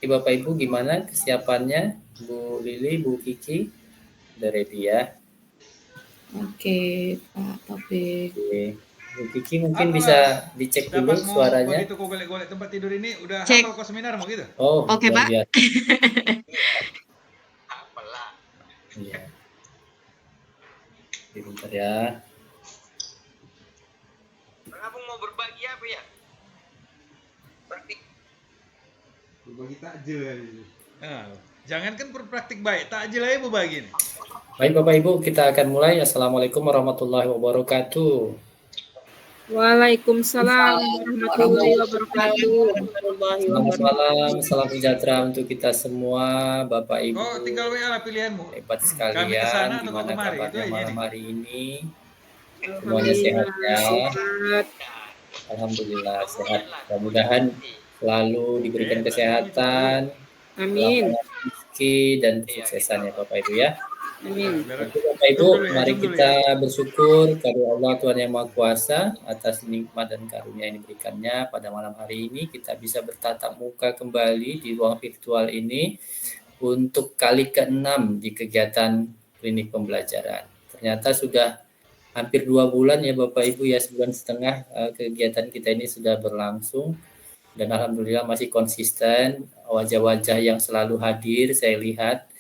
Bapak Ibu gimana kesiapannya? Bu Lili, Bu Kiki, udah ready ya? Oke, Pak Taufik. Oke. Bu Kiki mungkin Anu bisa lah, dicek udah dulu pas mau suaranya. begitu kau golek-golek tempat tidur ini, udah Cek. hafal kau seminar mau gitu? Oh, Oke, luar Pak. biasa. Apalah. Iya, bentar ya. Abang mau berbagi apa ya? Praktik. Berbagi takjil kali ini. Jangankan berpraktik baik, takjil aja berbagi nih. Baik Bapak Ibu, kita akan mulai. Assalamualaikum warahmatullahi wabarakatuh. Waalaikumsalam warahmatullahi wabarakatuh. Selamat malam, salam sejahtera untuk kita semua, Bapak Ibu. Kau tinggal WA lah pilihanmu. Hebat Kami sekalian, kesana atau kau gimana kemari? Itu kabarnya aja malam nih. hari ini? Semuanya sehat ya? Sehat. Alhamdulillah sehat. Mudah-mudahan selalu diberikan kesehatan, Amin. rezeki dan kesuksesan ya Bapak Ibu ya. Amin. Oke Bapak Ibu, mari kita bersyukur kepada Allah Tuhan Yang Maha Kuasa atas nikmat dan karunia yang diberikannya pada malam hari ini. Kita bisa bertatap muka kembali di ruang virtual ini untuk kali ke-6 di kegiatan klinik pembelajaran. Ternyata sudah hampir 2 bulan ya Bapak Ibu ya, 1,5 bulan kegiatan kita ini sudah berlangsung. Dan alhamdulillah masih konsisten, wajah-wajah yang selalu hadir saya lihat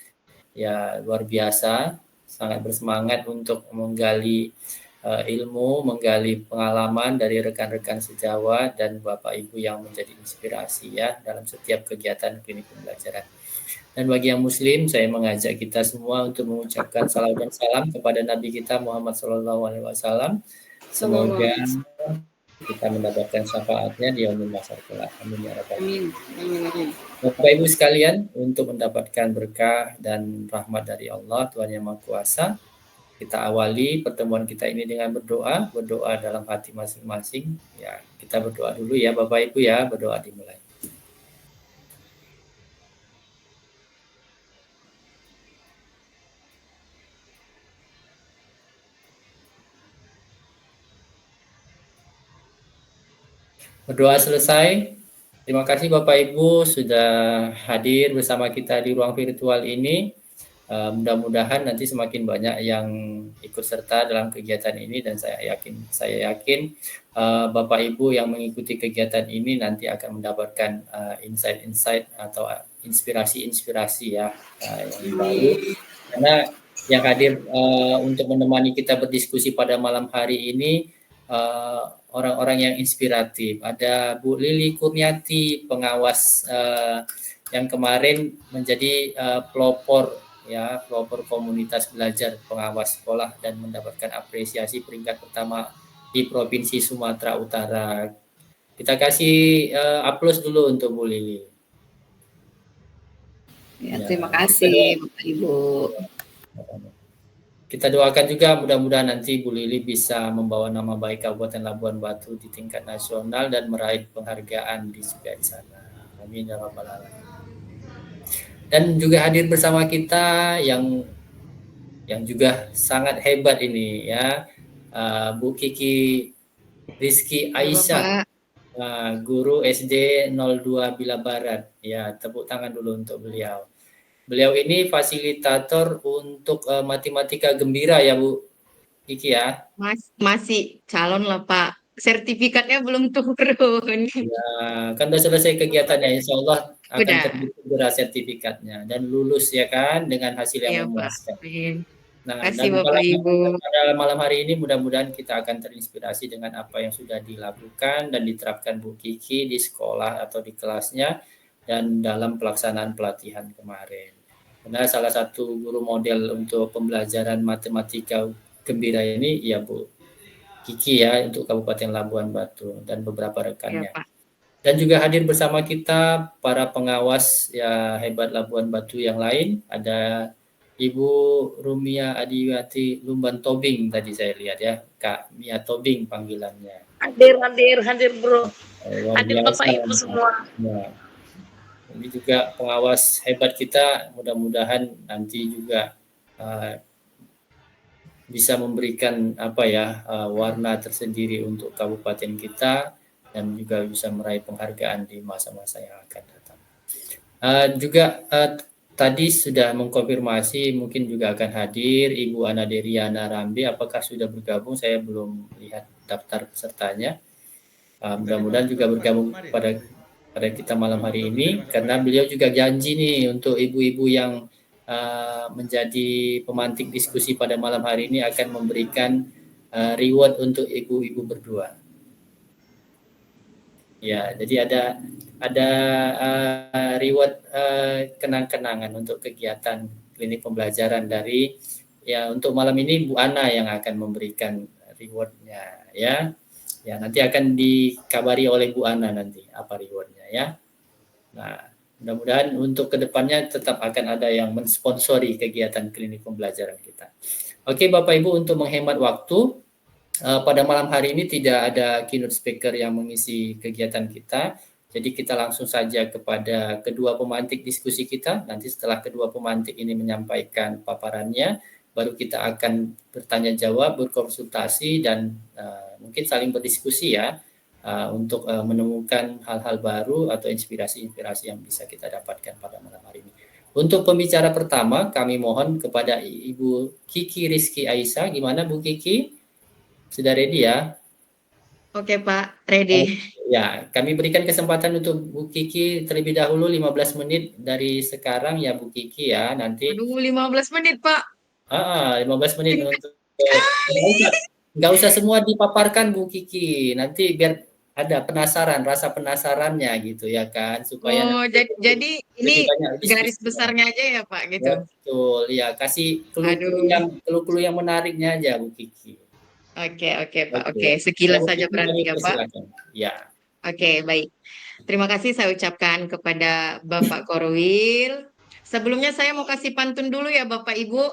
ya luar biasa, sangat bersemangat untuk menggali ilmu, menggali pengalaman dari rekan-rekan sejawat dan Bapak Ibu yang menjadi inspirasi ya dalam setiap kegiatan klinik pembelajaran. Dan bagi yang muslim, saya mengajak kita semua untuk mengucapkan salam dan salam kepada Nabi kita Muhammad SAW. Semoga kita mendapatkan syafaatnya di yaumil mahsyar kelak. Amin ya rabbal alamin. Amin. Bapak Ibu sekalian, untuk mendapatkan berkah dan rahmat dari Allah Tuhan Yang Maha Kuasa, kita awali pertemuan kita ini dengan berdoa dalam hati masing-masing. Ya, kita berdoa dulu ya Bapak Ibu ya, berdoa dimulai. Berdoa selesai. Terima kasih Bapak Ibu sudah hadir bersama kita di ruang virtual ini. Mudah-mudahan nanti semakin banyak yang ikut serta dalam kegiatan ini dan saya yakin Bapak Ibu yang mengikuti kegiatan ini nanti akan mendapatkan insight-insight atau inspirasi-inspirasi ya yang baru. Karena yang hadir untuk menemani kita berdiskusi pada malam hari ini orang-orang yang inspiratif. Ada Bu Lili Kurniati, pengawas yang kemarin menjadi pelopor komunitas belajar pengawas sekolah dan mendapatkan apresiasi peringkat pertama di Provinsi Sumatera Utara. Kita kasih aplaus dulu untuk Bu Lili. Ya, terima kasih Bapak Ibu. Kita doakan juga mudah-mudahan nanti Bu Lili bisa membawa nama baik Kabupaten Labuan Batu di tingkat nasional dan meraih penghargaan di sana. Amin ya rabbal alamin. Dan juga hadir bersama kita yang juga sangat hebat ini ya, Bu Kiki Rizky Aisyah, guru SD 02 Bila Barat. Ya, tepuk tangan dulu untuk beliau. Beliau ini fasilitator untuk matematika gembira ya Bu Kiki ya? Masih calon lah Pak. Sertifikatnya belum turun. Ya, kan udah selesai kegiatannya, insya Allah akan terbit segera sertifikatnya dan lulus ya kan dengan hasil yang memuaskan. Nah, kasih dan Bapak Ibu. pada malam hari ini mudah-mudahan kita akan terinspirasi dengan apa yang sudah dilakukan dan diterapkan Bu Kiki di sekolah atau di kelasnya dan dalam pelaksanaan pelatihan kemarin. Karena salah satu guru model untuk pembelajaran matematika gembira ini ya Bu Kiki ya untuk Kabupaten Labuan Batu dan beberapa rekannya. Ya, dan juga hadir bersama kita para pengawas ya hebat Labuan Batu yang lain. Ada Ibu Rumia Adiwati Lumban Tobing tadi saya lihat ya, Kak Mia Tobing panggilannya. Hadir bro. Hadir Bapak Ibu semua. Ya. Ini juga pengawas hebat kita, mudah-mudahan nanti juga bisa memberikan warna tersendiri untuk kabupaten kita dan juga bisa meraih penghargaan di masa-masa yang akan datang. Juga tadi sudah mengkonfirmasi mungkin juga akan hadir Ibu Ana Deriana Rambi. Apakah sudah bergabung? Saya belum lihat daftar pesertanya. Mudah-mudahan juga bergabung pada kita malam hari ini karena beliau juga janji nih untuk ibu-ibu yang menjadi pemantik diskusi pada malam hari ini akan memberikan reward untuk ibu-ibu berdua. Ya, jadi ada reward kenang-kenangan untuk kegiatan klinik pembelajaran dari ya untuk malam ini Bu Ana yang akan memberikan rewardnya ya. Ya, nanti akan dikabari oleh Bu Ana nanti apa rewardnya ya. Nah, mudah-mudahan untuk kedepannya tetap akan ada yang mensponsori kegiatan klinik pembelajaran kita. Oke, Bapak Ibu, untuk menghemat waktu, pada malam hari ini tidak ada keynote speaker yang mengisi kegiatan kita. Jadi kita langsung saja kepada kedua pemantik diskusi kita. Nanti setelah kedua pemantik ini menyampaikan paparannya, baru kita akan bertanya jawab, berkonsultasi, dan mungkin saling berdiskusi ya untuk menemukan hal-hal baru atau inspirasi-inspirasi yang bisa kita dapatkan pada malam hari ini. Untuk pembicara pertama, kami mohon kepada Ibu Kiki Rizky Aisyah. Gimana Bu Kiki? Sudah ready ya? Oke Pak, ready. Ya, kami berikan kesempatan untuk Bu Kiki terlebih dahulu 15 menit dari sekarang ya Bu Kiki ya. Nanti Aduh, 15 menit Pak. 15 menit Singkat untuk nggak usah semua dipaparkan Bu Kiki. Nanti biar ada penasaran, rasa penasarannya gitu ya kan, supaya Oh, jadi lebih ini banyak garis diskusinya. besarnya aja ya Pak gitu. Betul, ya kasih Aduh. clue-clue yang menariknya aja Bu Kiki. Oke Pak. Oke. Oke, sekilas Bu saja Kiki berarti kami ya Pak. persilakan. Ya. Oke, baik. Terima kasih saya ucapkan kepada Bapak Korwil. Sebelumnya saya mau kasih pantun dulu ya Bapak Ibu.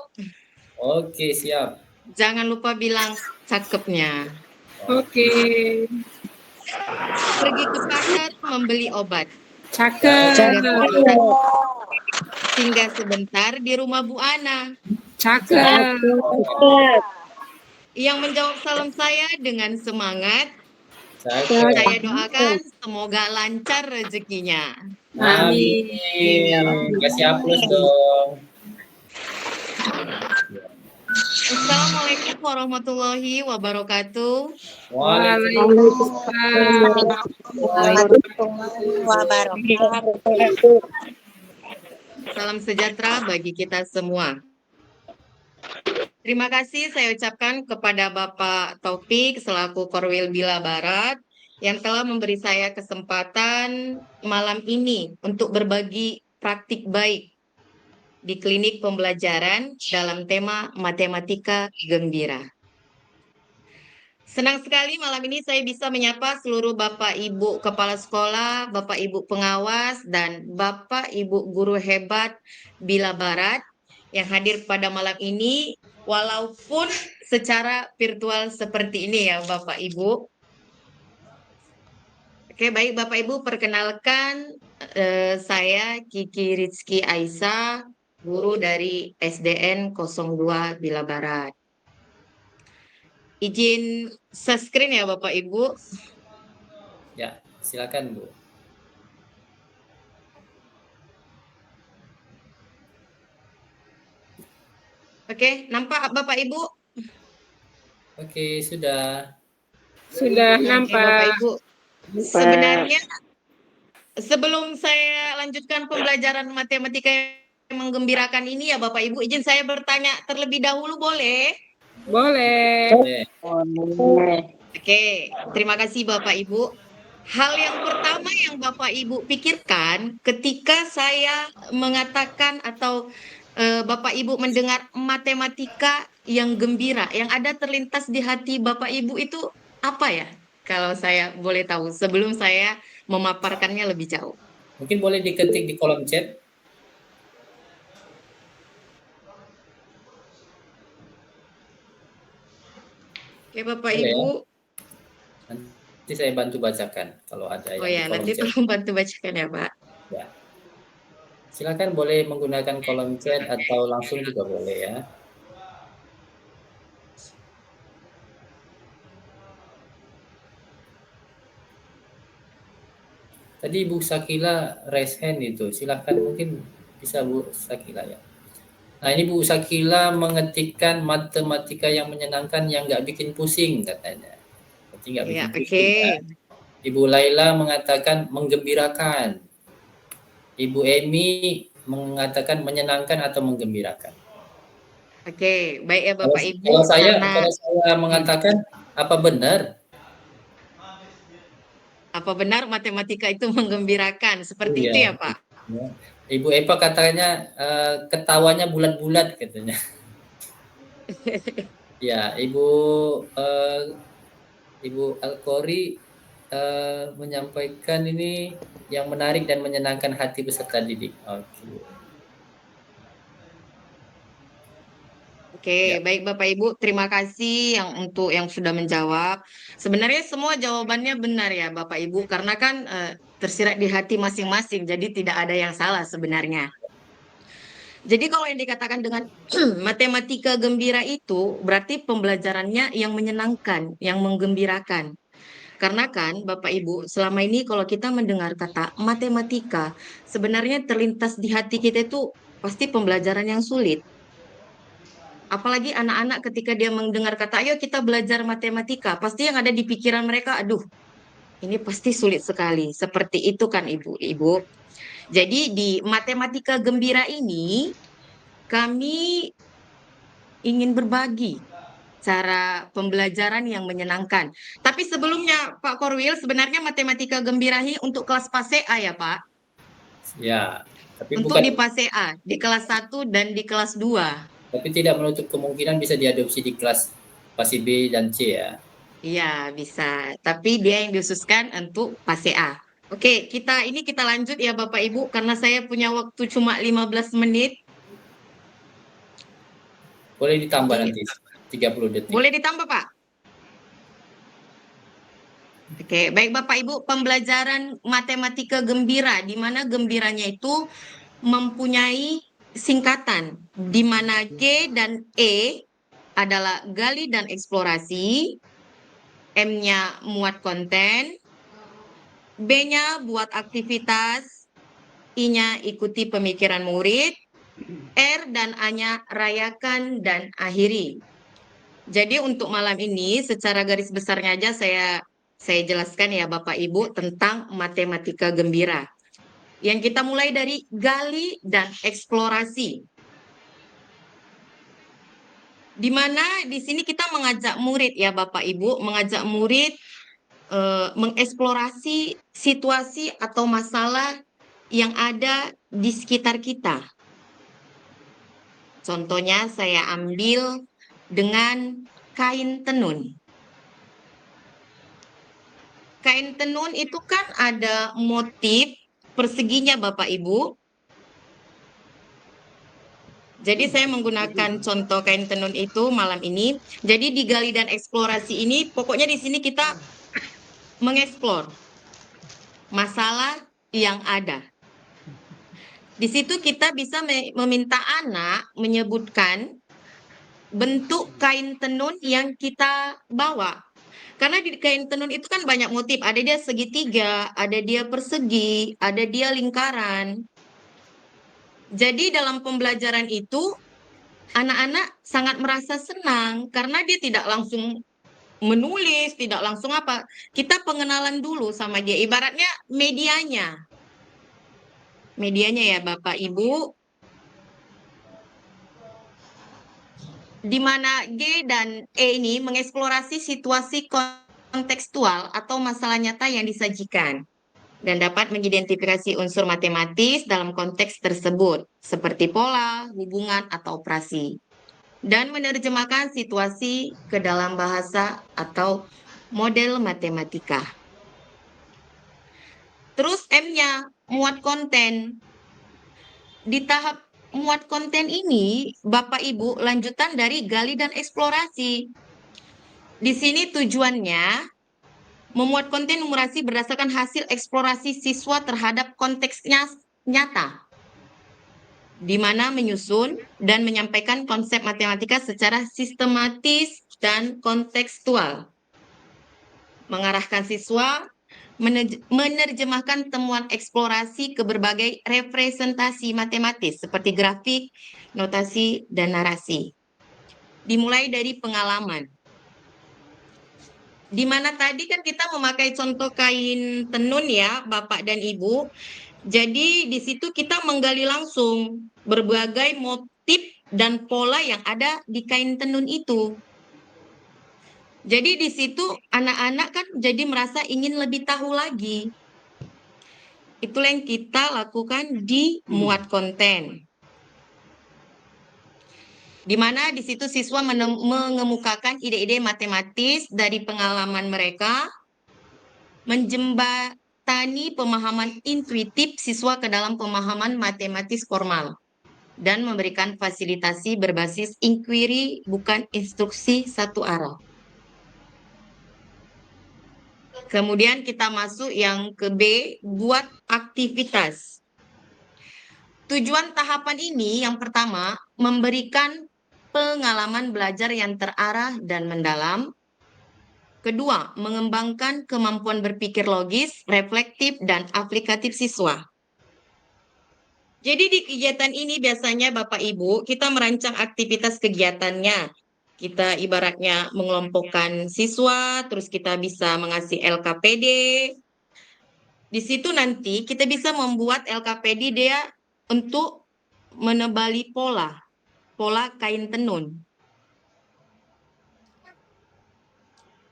Oke, siap. Jangan lupa bilang cakepnya. Oke. Pergi ke pasar membeli obat. Cakep. Singgah sebentar di rumah Bu Ana. Cakep. Yang menjawab salam saya dengan semangat. Cakep. Saya doakan semoga lancar rezekinya. Amin. Kasih aplaus dong. Assalamualaikum warahmatullahi wabarakatuh. Waalaikumsalam. Salam sejahtera bagi kita semua. Terima kasih saya ucapkan kepada Bapak Taufik selaku Korwil Bila Barat yang telah memberi saya kesempatan malam ini untuk berbagi praktik baik di klinik pembelajaran dalam tema matematika gembira. Senang sekali malam ini saya bisa menyapa seluruh Bapak Ibu Kepala Sekolah, Bapak Ibu Pengawas, dan Bapak Ibu Guru hebat Bila Barat yang hadir pada malam ini, walaupun secara virtual seperti ini ya Bapak Ibu. Oke, baik Bapak Ibu, perkenalkan saya Kiki Rizky Aisyah, guru dari SDN 02 Bila Barat. Izin screen ya Bapak Ibu. Ya, silakan Bu. Oke, nampak Bapak Ibu? Oke, sudah. Sudah Oke, nampak. Bapak Ibu. Sebenarnya sebelum saya lanjutkan pembelajaran matematika yang menggembirakan ini ya Bapak Ibu, izin saya bertanya terlebih dahulu boleh? Boleh. Oke, terima kasih Bapak Ibu. Hal yang pertama yang Bapak Ibu pikirkan ketika saya mengatakan atau Bapak Ibu mendengar matematika yang gembira, yang ada terlintas di hati Bapak Ibu itu apa ya? Kalau saya boleh tahu, sebelum saya memaparkannya lebih jauh. Mungkin boleh diketik di kolom chat. Oke, Bapak Boleh ya? Ibu. Nanti saya bantu bacakan kalau ada yang Oh di ya, kolom nanti chat. tolong bantu bacakan ya, Pak. Ya. Silakan boleh menggunakan kolom chat atau langsung juga boleh ya. Tadi Bu Sakila raise hand itu, silahkan mungkin bisa Bu Sakila ya. Nah ini Bu Sakila mengetikkan matematika yang menyenangkan yang nggak bikin pusing katanya. Berarti nggak Ya, bikin oke. pusing ya. Ibu Laila mengatakan menggembirakan. Ibu Emi mengatakan menyenangkan atau menggembirakan. Oke, baik ya Kalau, Bapak Ibu, kalau saya karena kalau saya mengatakan apa benar? apa benar matematika itu menggembirakan? Seperti Iya. itu ya, Pak? Ya. Ibu Eva katanya ketawanya bulat-bulat katanya. Ya, eh, Ibu Alkori menyampaikan ini yang menarik dan menyenangkan hati peserta didik. Oke. Ya. Oke, baik Bapak Ibu, terima kasih untuk yang sudah menjawab. Sebenarnya semua jawabannya benar ya Bapak Ibu, karena kan tersirat di hati masing-masing, jadi tidak ada yang salah sebenarnya. Jadi kalau yang dikatakan dengan matematika gembira itu berarti pembelajarannya yang menyenangkan, yang menggembirakan. Karena kan Bapak Ibu, selama ini kalau kita mendengar kata matematika, sebenarnya terlintas di hati kita itu pasti pembelajaran yang sulit. Apalagi anak-anak ketika dia mendengar kata, ayo kita belajar matematika, pasti yang ada di pikiran mereka, aduh, ini pasti sulit sekali. Seperti itu kan Ibu-Ibu. Jadi di matematika gembira ini, kami ingin berbagi cara pembelajaran yang menyenangkan. Tapi sebelumnya Pak Korwil, sebenarnya matematika gembira ini untuk kelas PASE A ya Pak? Ya, tapi Untuk di bukan PASE A, di kelas 1 dan di kelas 2. tapi tidak menutup kemungkinan bisa diadopsi di kelas pasi B dan C ya. Iya, bisa. Tapi dia yang diususkan untuk PASE A. Oke, kita lanjut ya Bapak Ibu karena saya punya waktu cuma 15 menit. Boleh ditambah Jadi nanti 30 detik. boleh ditambah Pak? Oke, baik Bapak Ibu, pembelajaran matematika gembira di mana gembiranya itu mempunyai singkatan di mana G dan E adalah gali dan eksplorasi, M-nya muat konten, B-nya buat aktivitas, I-nya ikuti pemikiran murid, R dan A-nya rayakan dan akhiri. Jadi untuk malam ini secara garis besarnya aja saya jelaskan ya Bapak Ibu tentang matematika gembira. Yang kita mulai dari gali dan eksplorasi. Di mana di sini kita mengajak murid ya Bapak Ibu, mengajak murid mengeksplorasi situasi atau masalah yang ada di sekitar kita. Contohnya saya ambil dengan kain tenun. Kain tenun itu kan ada motif perseginya Bapak Ibu. Jadi saya menggunakan contoh kain tenun itu malam ini. Jadi di gali dan eksplorasi ini pokoknya di sini kita mengeksplor masalah yang ada. Di situ kita bisa meminta anak menyebutkan bentuk kain tenun yang kita bawa. Karena di kain tenun itu kan banyak motif, ada dia segitiga, ada dia persegi, ada dia lingkaran. Jadi dalam pembelajaran itu anak-anak sangat merasa senang karena dia tidak langsung menulis, tidak langsung apa. Kita pengenalan dulu sama dia, ibaratnya medianya. Medianya ya Bapak Ibu, di mana G dan E ini mengeksplorasi situasi kontekstual atau masalah nyata yang disajikan dan dapat mengidentifikasi unsur matematis dalam konteks tersebut, seperti pola, hubungan, atau operasi, dan menerjemahkan situasi ke dalam bahasa atau model matematika. Terus M-nya, muat konten. Di tahap muat konten ini, Bapak Ibu, lanjutan dari gali dan eksplorasi. Di sini tujuannya memuat konten numerasi berdasarkan hasil eksplorasi siswa terhadap konteksnya nyata, di mana menyusun dan menyampaikan konsep matematika secara sistematis dan kontekstual. Mengarahkan siswa menerjemahkan temuan eksplorasi ke berbagai representasi matematis seperti grafik, notasi, dan narasi. Dimulai dari pengalaman. Di mana tadi kan kita memakai contoh kain tenun ya, Bapak dan Ibu. Jadi di situ kita menggali langsung berbagai motif dan pola yang ada di kain tenun itu. Jadi di situ anak-anak kan jadi merasa ingin lebih tahu lagi. Itulah yang kita lakukan di muat konten. Di mana di situ siswa mengemukakan ide-ide matematis dari pengalaman mereka, menjembatani pemahaman intuitif siswa ke dalam pemahaman matematis formal, dan memberikan fasilitasi berbasis inquiry bukan instruksi satu arah. Kemudian kita masuk yang ke B, buat aktivitas. Tujuan tahapan ini yang pertama, memberikan pengalaman belajar yang terarah dan mendalam. Kedua, mengembangkan kemampuan berpikir logis, reflektif, dan aplikatif siswa. Jadi di kegiatan ini biasanya Bapak Ibu, kita merancang aktivitas kegiatannya. Kita ibaratnya mengelompokkan siswa, terus kita bisa mengasih LKPD. Di situ nanti kita bisa membuat LKPD dia untuk menebali pola kain tenun.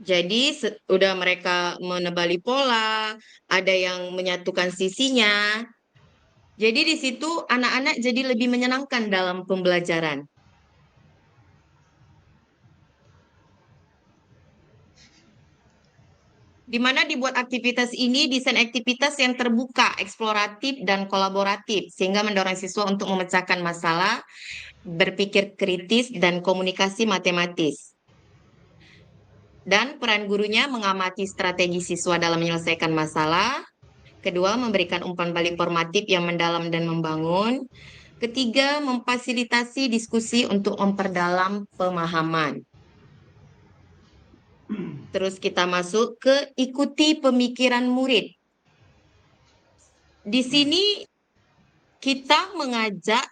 Jadi udah mereka menebali pola, ada yang menyatukan sisinya. Jadi di situ anak-anak jadi lebih menyenangkan dalam pembelajaran. Di mana dibuat aktivitas ini, desain aktivitas yang terbuka, eksploratif, dan kolaboratif, sehingga mendorong siswa untuk memecahkan masalah, berpikir kritis, dan komunikasi matematis. Dan peran gurunya mengamati strategi siswa dalam menyelesaikan masalah. Kedua, memberikan umpan balik formatif yang mendalam dan membangun. Ketiga, memfasilitasi diskusi untuk memperdalam pemahaman. Terus kita masuk ke ikuti pemikiran murid. Di sini kita mengajak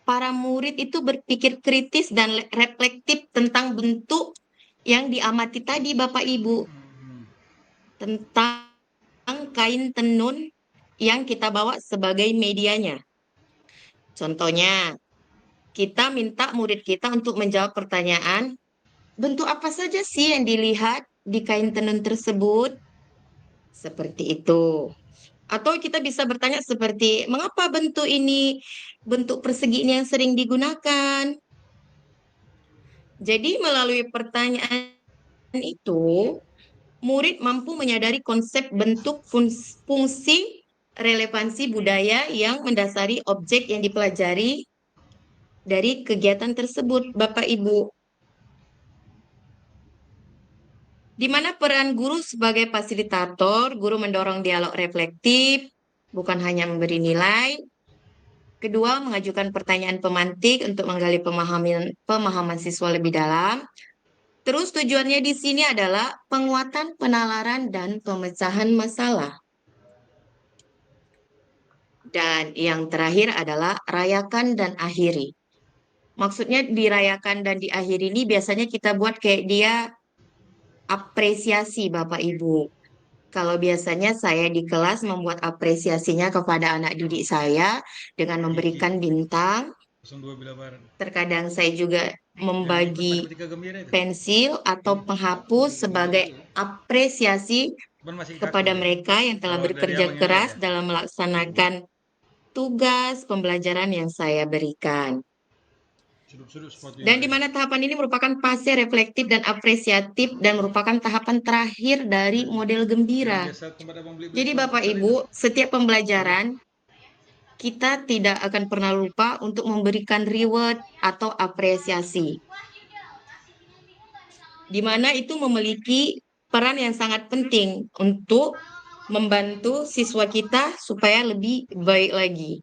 para murid itu berpikir kritis dan reflektif tentang bentuk yang diamati tadi Bapak Ibu. Tentang kain tenun yang kita bawa sebagai medianya. Contohnya, kita minta murid kita untuk menjawab pertanyaan, bentuk apa saja sih yang dilihat di kain tenun tersebut? Seperti itu. Atau kita bisa bertanya seperti, mengapa bentuk ini, bentuk persegi ini yang sering digunakan? Jadi melalui pertanyaan itu, murid mampu menyadari konsep bentuk, fungsi, relevansi budaya yang mendasari objek yang dipelajari dari kegiatan tersebut, Bapak Ibu. Di mana peran guru sebagai fasilitator, guru mendorong dialog reflektif, bukan hanya memberi nilai. Kedua, mengajukan pertanyaan pemantik untuk menggali pemahaman siswa lebih dalam. Terus tujuannya di sini adalah penguatan penalaran dan pemecahan masalah. Dan yang terakhir adalah rayakan dan akhiri. Maksudnya dirayakan dan diakhiri ini biasanya kita buat kayak dia apresiasi Bapak Ibu. Kalau biasanya saya di kelas membuat apresiasinya kepada anak didik saya dengan memberikan bintang. Terkadang saya juga membagi pensil atau penghapus sebagai apresiasi kepada mereka yang telah bekerja keras dalam melaksanakan tugas pembelajaran yang saya berikan. Dan di mana tahapan ini merupakan fase reflektif dan apresiatif dan merupakan tahapan terakhir dari model gembira. Jadi Bapak Ibu, setiap pembelajaran kita tidak akan pernah lupa untuk memberikan reward atau apresiasi. Di mana itu memiliki peran yang sangat penting untuk membantu siswa kita supaya lebih baik lagi.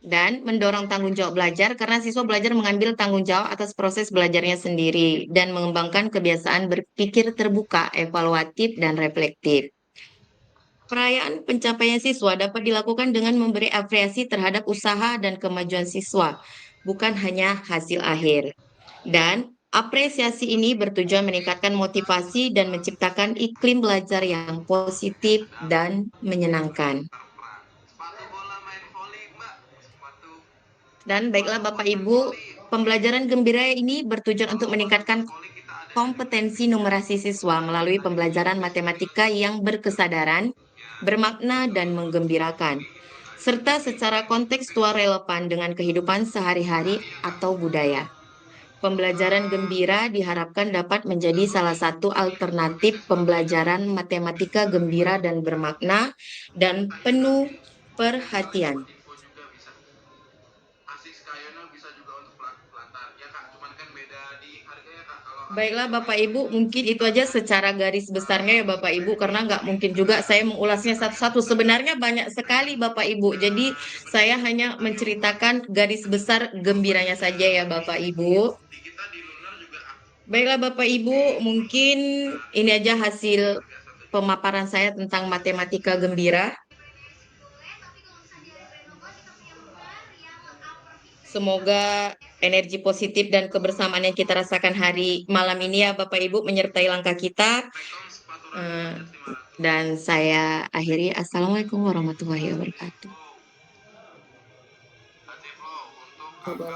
Dan mendorong tanggung jawab belajar karena siswa belajar mengambil tanggung jawab atas proses belajarnya sendiri dan mengembangkan kebiasaan berpikir terbuka, evaluatif, dan reflektif. Perayaan pencapaian siswa dapat dilakukan dengan memberi apresiasi terhadap usaha dan kemajuan siswa, bukan hanya hasil akhir. Dan apresiasi ini bertujuan meningkatkan motivasi dan menciptakan iklim belajar yang positif dan menyenangkan. Dan baiklah Bapak Ibu, pembelajaran gembira ini bertujuan untuk meningkatkan kompetensi numerasi siswa melalui pembelajaran matematika yang berkesadaran, bermakna, dan menggembirakan, serta secara kontekstual relevan dengan kehidupan sehari-hari atau budaya. Pembelajaran gembira diharapkan dapat menjadi salah satu alternatif pembelajaran matematika gembira dan bermakna dan penuh perhatian. Baiklah Bapak Ibu, mungkin itu aja secara garis besarnya ya Bapak Ibu, karena nggak mungkin juga saya mengulasnya satu-satu. Sebenarnya banyak sekali Bapak Ibu, jadi saya hanya menceritakan garis besar gembiranya saja ya Bapak Ibu. Baiklah Bapak Ibu, mungkin ini aja hasil pemaparan saya tentang matematika gembira. Semoga energi positif dan kebersamaan yang kita rasakan hari malam ini ya Bapak Ibu menyertai langkah kita. Dan saya akhiri. Assalamualaikum warahmatullahi wabarakatuh.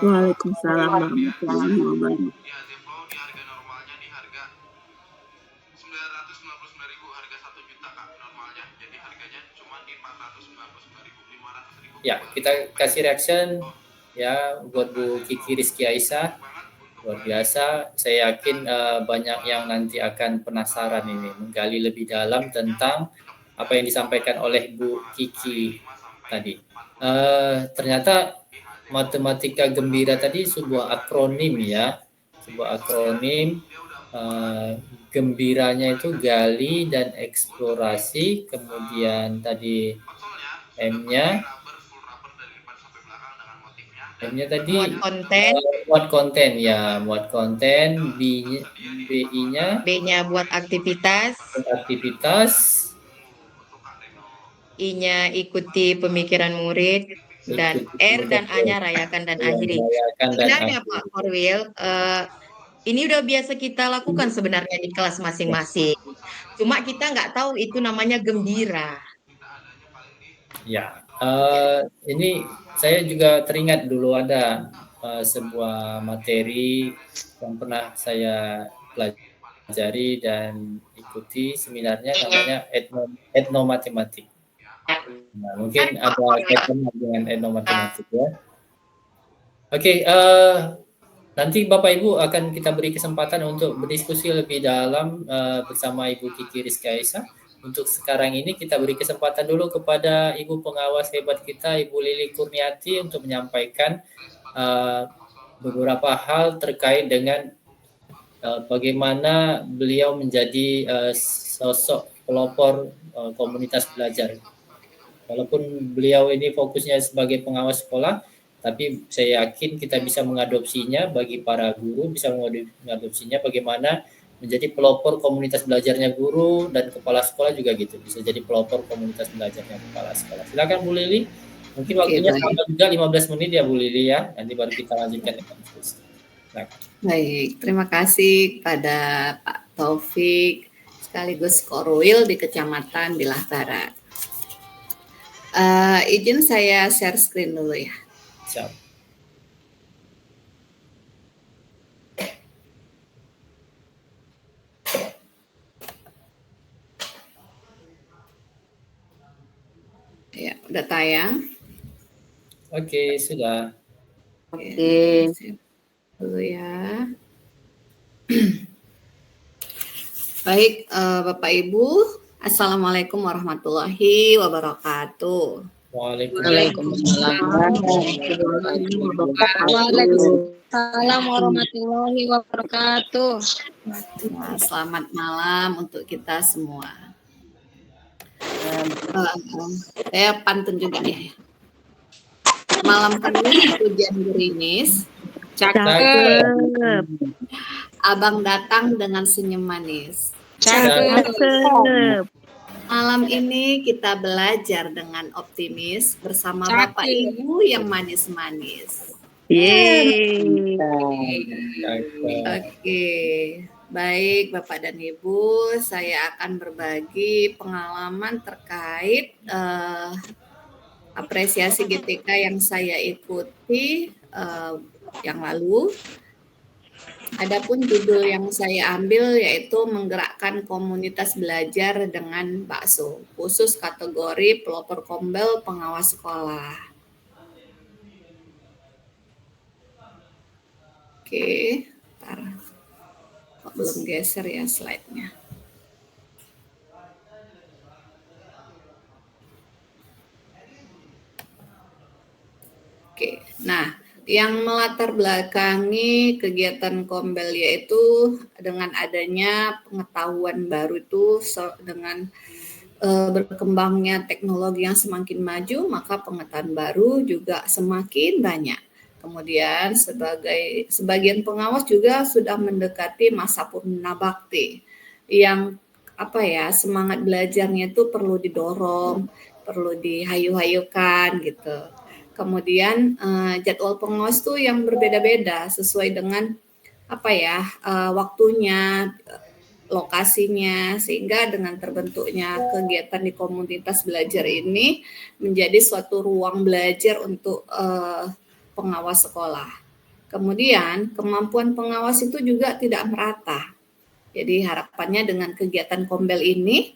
Waalaikumsalam warahmatullahi wabarakatuh. Ya, kita kasih reaction ya buat Bu Kiki Rizky Aisyah. Luar biasa, saya yakin banyak yang nanti akan penasaran ini, menggali lebih dalam tentang apa yang disampaikan oleh Bu Kiki tadi. Ternyata matematika gembira tadi sebuah akronim ya, sebuah akronim. Gembiranya itu gali dan eksplorasi, kemudian tadi M-nya tadi muat konten ya, muat konten. B-nya buat aktivitas. I-nya ikuti pemikiran murid, dan R dan A-nya rayakan dan akhiri. Sebenarnya Pak Korwil, ini udah biasa kita lakukan sebenarnya di kelas masing-masing. Cuma kita nggak tahu itu namanya gembira. Ya, ini saya juga teringat dulu ada sebuah materi yang pernah saya pelajari dan ikuti seminarnya, namanya etnomatematik. Nah, mungkin ada kaitannya dengan etnomatematik ya. Oke, nanti Bapak Ibu akan kita beri kesempatan untuk berdiskusi lebih dalam bersama Ibu Kiki Rizky Aisyah. Untuk sekarang ini kita beri kesempatan dulu kepada Ibu pengawas hebat kita, Ibu Lili Kurniati, untuk menyampaikan beberapa hal terkait dengan bagaimana beliau menjadi sosok pelopor komunitas belajar. Walaupun beliau ini fokusnya sebagai pengawas sekolah, tapi saya yakin kita bisa mengadopsinya, bagi para guru bisa mengadopsinya bagaimana menjadi pelopor komunitas belajarnya guru, dan kepala sekolah juga gitu, bisa jadi pelopor komunitas belajarnya kepala sekolah. Silakan Bu Lili, mungkin waktunya sama juga 15 menit ya Bu Lili ya, nanti baru kita lanjutkan dengan diskusi. Baik, terima kasih pada Pak Taufik sekaligus Korwil di Kecamatan Bilah Barat. Izin saya share screen dulu ya. Siap. Ya, udah tayang. Oke, sudah. Oke. Dulu ya. Baik, Bapak Ibu, Assalamualaikum warahmatullahi wabarakatuh. Waalaikumsalam warahmatullahi wabarakatuh. Selamat malam untuk kita semua. Saya pantun juga ya. Malam ini hujan gerimis. Cakep. Abang datang dengan senyum manis. Cakep. Malam ini kita belajar dengan optimis bersama Cakep. Bapak Ibu yang manis-manis. Yeay. Oke, baik Bapak dan Ibu, saya akan berbagi pengalaman terkait apresiasi GTK yang saya ikuti yang lalu. Adapun judul yang saya ambil yaitu menggerakkan komunitas belajar dengan bakso, khusus kategori pelopor kombel pengawas sekolah. Oke, ntar. Kok belum geser ya slide-nya. Oke, nah yang melatar belakangi kegiatan kombel yaitu dengan adanya pengetahuan baru itu dengan berkembangnya teknologi yang semakin maju, maka pengetahuan baru juga semakin banyak. Kemudian sebagian pengawas juga sudah mendekati masa purna bakti yang semangat belajarnya itu perlu didorong, perlu dihayu-hayukan gitu. Kemudian jadwal pengawas tuh yang berbeda-beda sesuai dengan waktunya, lokasinya, sehingga dengan terbentuknya kegiatan di komunitas belajar ini menjadi suatu ruang belajar untuk pengawas sekolah. Kemudian kemampuan pengawas itu juga tidak merata. Jadi harapannya dengan kegiatan kombel ini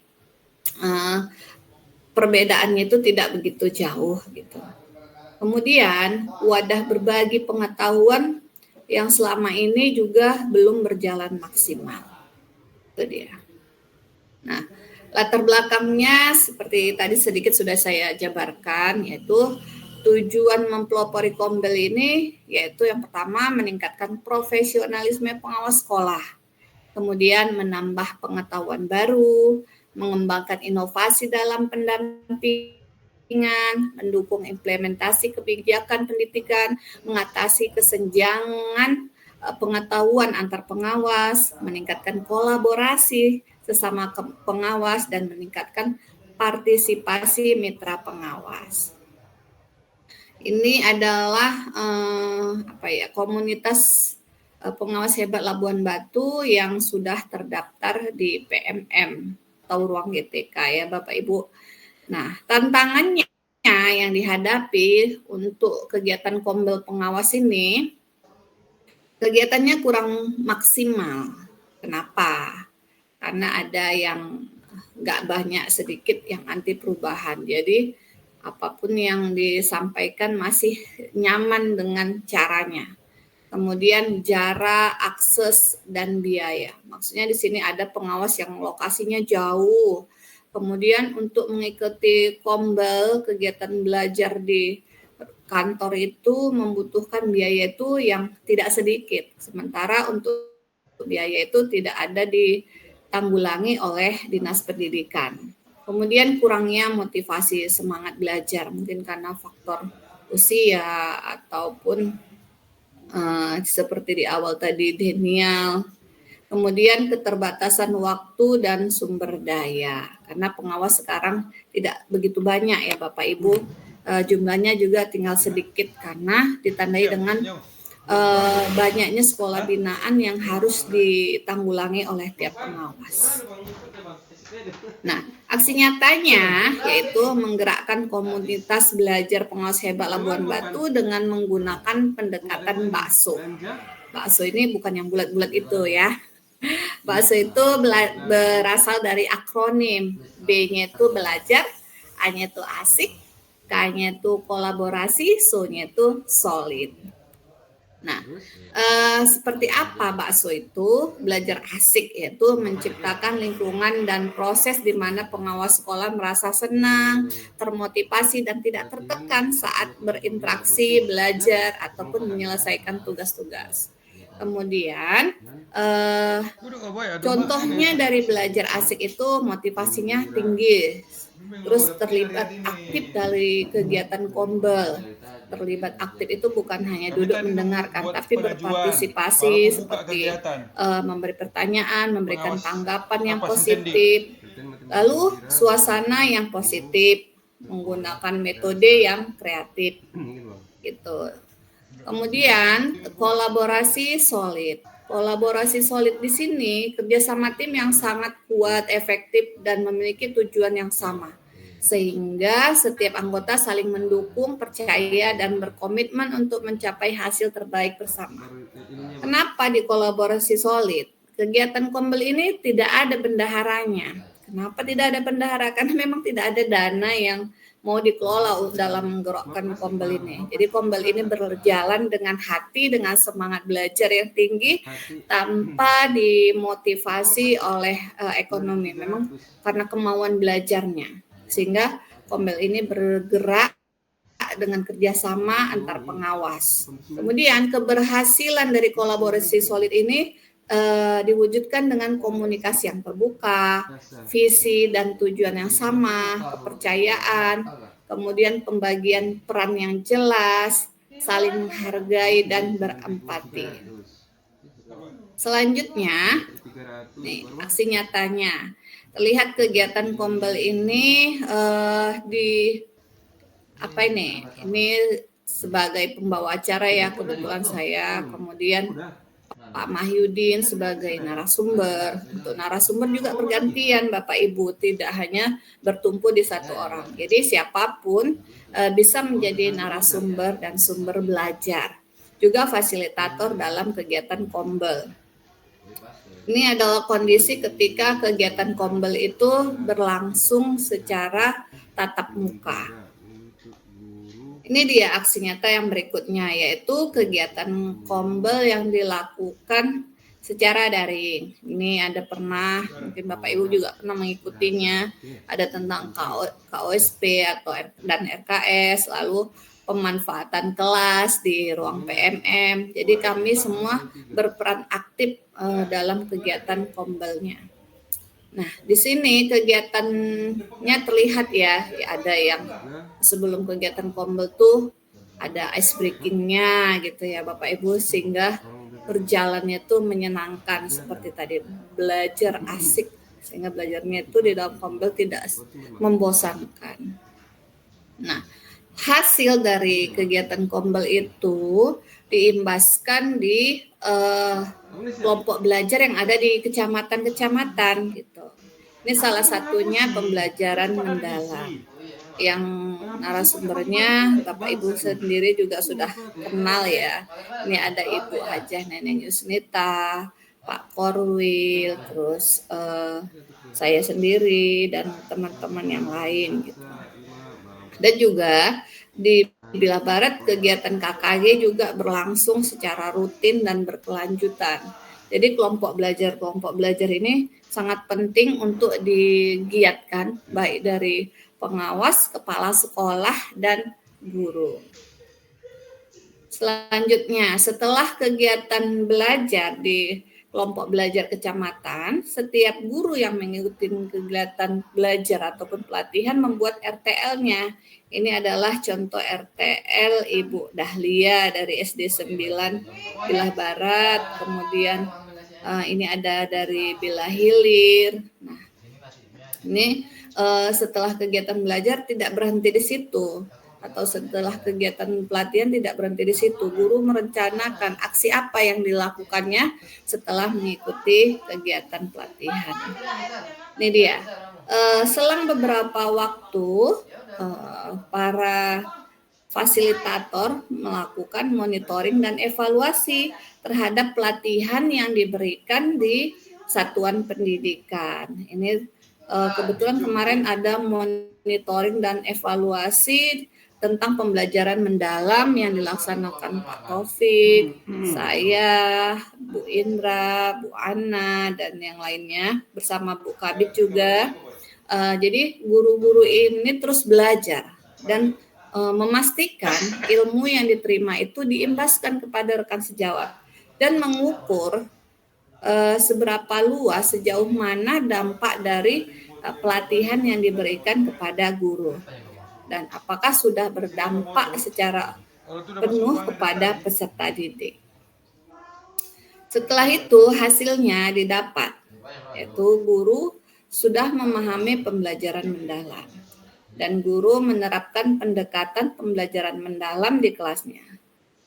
perbedaannya itu tidak begitu jauh gitu. Kemudian wadah berbagi pengetahuan yang selama ini juga belum berjalan maksimal. Itu dia. Nah, latar belakangnya seperti tadi sedikit sudah saya jabarkan, yaitu tujuan mempelopori kombel ini yaitu yang pertama meningkatkan profesionalisme pengawas sekolah. Kemudian menambah pengetahuan baru, mengembangkan inovasi dalam pendampingan, mendukung implementasi kebijakan pendidikan, mengatasi kesenjangan pengetahuan antar pengawas, meningkatkan kolaborasi sesama pengawas, dan meningkatkan partisipasi mitra pengawas. Ini adalah komunitas pengawas hebat Labuan Batu yang sudah terdaftar di PMM atau ruang GTK ya Bapak Ibu. Nah, tantangannya yang dihadapi untuk kegiatan kombel pengawas ini, kegiatannya kurang maksimal. Kenapa? Karena ada yang nggak banyak, sedikit yang anti perubahan. Jadi apapun yang disampaikan masih nyaman dengan caranya. Kemudian jarak, akses, dan biaya. Maksudnya di sini ada pengawas yang lokasinya jauh. Kemudian untuk mengikuti kombel, kegiatan belajar di kantor itu membutuhkan biaya itu yang tidak sedikit. Sementara untuk biaya itu tidak ada ditanggulangi oleh Dinas Pendidikan. Kemudian kurangnya motivasi semangat belajar, mungkin karena faktor usia ataupun seperti di awal tadi denial. Kemudian keterbatasan waktu dan sumber daya, karena pengawas sekarang tidak begitu banyak ya Bapak Ibu, jumlahnya juga tinggal sedikit karena ditandai dengan banyaknya sekolah binaan yang harus ditanggulangi oleh tiap pengawas. Nah, aksi nyatanya yaitu menggerakkan komunitas belajar pengawas hebat Labuan Batu dengan menggunakan pendekatan bakso. Bakso ini bukan yang bulat-bulat itu ya. Bakso itu berasal dari akronim. B-nya itu belajar, A-nya itu asik, K-nya itu kolaborasi, So-nya itu solid. Nah, seperti apa bakso itu? Belajar asik yaitu menciptakan lingkungan dan proses di mana pengawas sekolah merasa senang, termotivasi, dan tidak tertekan saat berinteraksi, belajar, ataupun menyelesaikan tugas-tugas. Kemudian contohnya dari belajar asik itu motivasinya tinggi, terus terlibat aktif dari kegiatan kombel. Terlibat aktif itu bukan hanya duduk mendengarkan, tapi berpartisipasi seperti memberi pertanyaan, memberikan tanggapan yang positif, lalu suasana yang positif, menggunakan metode yang kreatif, gitu. Kemudian kolaborasi solid. Kolaborasi solid di sini kerjasama tim yang sangat kuat, efektif, dan memiliki tujuan yang sama. Sehingga setiap anggota saling mendukung, percaya, dan berkomitmen untuk mencapai hasil terbaik bersama. Kenapa di kolaborasi solid? Kegiatan kombel ini tidak ada bendaharanya. Kenapa tidak ada bendahara? Karena memang tidak ada dana yang mau dikelola dalam menggerakkan kombel ini. Jadi kombel ini berjalan dengan hati, dengan semangat belajar yang tinggi, tanpa dimotivasi oleh ekonomi. Memang karena kemauan belajarnya. Sehingga kombel ini bergerak dengan kerjasama antar pengawas. Kemudian keberhasilan dari kolaborasi solid ini diwujudkan dengan komunikasi yang terbuka, visi dan tujuan yang sama, kepercayaan, kemudian pembagian peran yang jelas, saling menghargai dan berempati. Selanjutnya, nih, aksi nyatanya. Terlihat kegiatan kombel ini Ini sebagai pembawa acara ya, kebetulan saya, kemudian Pak Mahyudin sebagai narasumber. Untuk narasumber juga bergantian Bapak Ibu, tidak hanya bertumpu di satu orang. Jadi siapapun bisa menjadi narasumber dan sumber belajar. Juga fasilitator dalam kegiatan kombel. Ini adalah kondisi ketika kegiatan kombel itu berlangsung secara tatap muka. Ini dia aksi nyata yang berikutnya, yaitu kegiatan kombel yang dilakukan secara daring. Ini ada pernah, mungkin Bapak Ibu juga pernah mengikutinya, ada tentang KOSP dan RKS, lalu pemanfaatan kelas di ruang PMM. Jadi kami semua berperan aktif dalam kegiatan kombelnya. Nah, di sini kegiatannya terlihat ya, ada yang sebelum kegiatan kombel tuh ada ice breaking-nya gitu ya Bapak Ibu, sehingga berjalannya tuh menyenangkan seperti tadi, belajar asik, sehingga belajarnya itu di dalam kombel tidak membosankan. Nah, hasil dari kegiatan kombel itu diimbaskan di kelompok belajar yang ada di kecamatan-kecamatan gitu. Ini salah satunya pembelajaran mendalam yang narasumbernya Bapak Ibu sendiri juga sudah kenal ya. Ini ada Ibu Hajah Neneng Yusnita, Pak Korwil, terus saya sendiri dan teman-teman yang lain gitu. Dan juga di Bilah Barat kegiatan KKG juga berlangsung secara rutin dan berkelanjutan. Jadi kelompok belajar ini sangat penting untuk digiatkan baik dari pengawas, kepala sekolah, dan guru. Selanjutnya, setelah kegiatan belajar di kelompok belajar kecamatan, setiap guru yang mengikuti kegiatan belajar ataupun pelatihan membuat RTL-nya. Ini adalah contoh RTL Ibu Dahlia dari SD 9 Bilah Barat, kemudian ini ada dari Bilah Hilir. Nah, ini setelah kegiatan belajar tidak berhenti di situ, atau setelah kegiatan pelatihan tidak berhenti di situ. Guru merencanakan aksi apa yang dilakukannya setelah mengikuti kegiatan pelatihan. Ini dia. Selang beberapa waktu, para fasilitator melakukan monitoring dan evaluasi terhadap pelatihan yang diberikan di satuan pendidikan. Ini kebetulan kemarin ada monitoring dan evaluasi tentang pembelajaran mendalam yang dilaksanakan Pak Taufik, saya, Bu Indra, Bu Ana, dan yang lainnya bersama Bu Kabit juga. Jadi guru-guru ini terus belajar dan memastikan ilmu yang diterima itu diimbaskan kepada rekan sejawat dan mengukur seberapa luas, sejauh mana dampak dari pelatihan yang diberikan kepada guru dan apakah sudah berdampak secara penuh kepada peserta didik. Setelah itu hasilnya didapat, yaitu guru sudah memahami pembelajaran mendalam dan guru menerapkan pendekatan pembelajaran mendalam di kelasnya.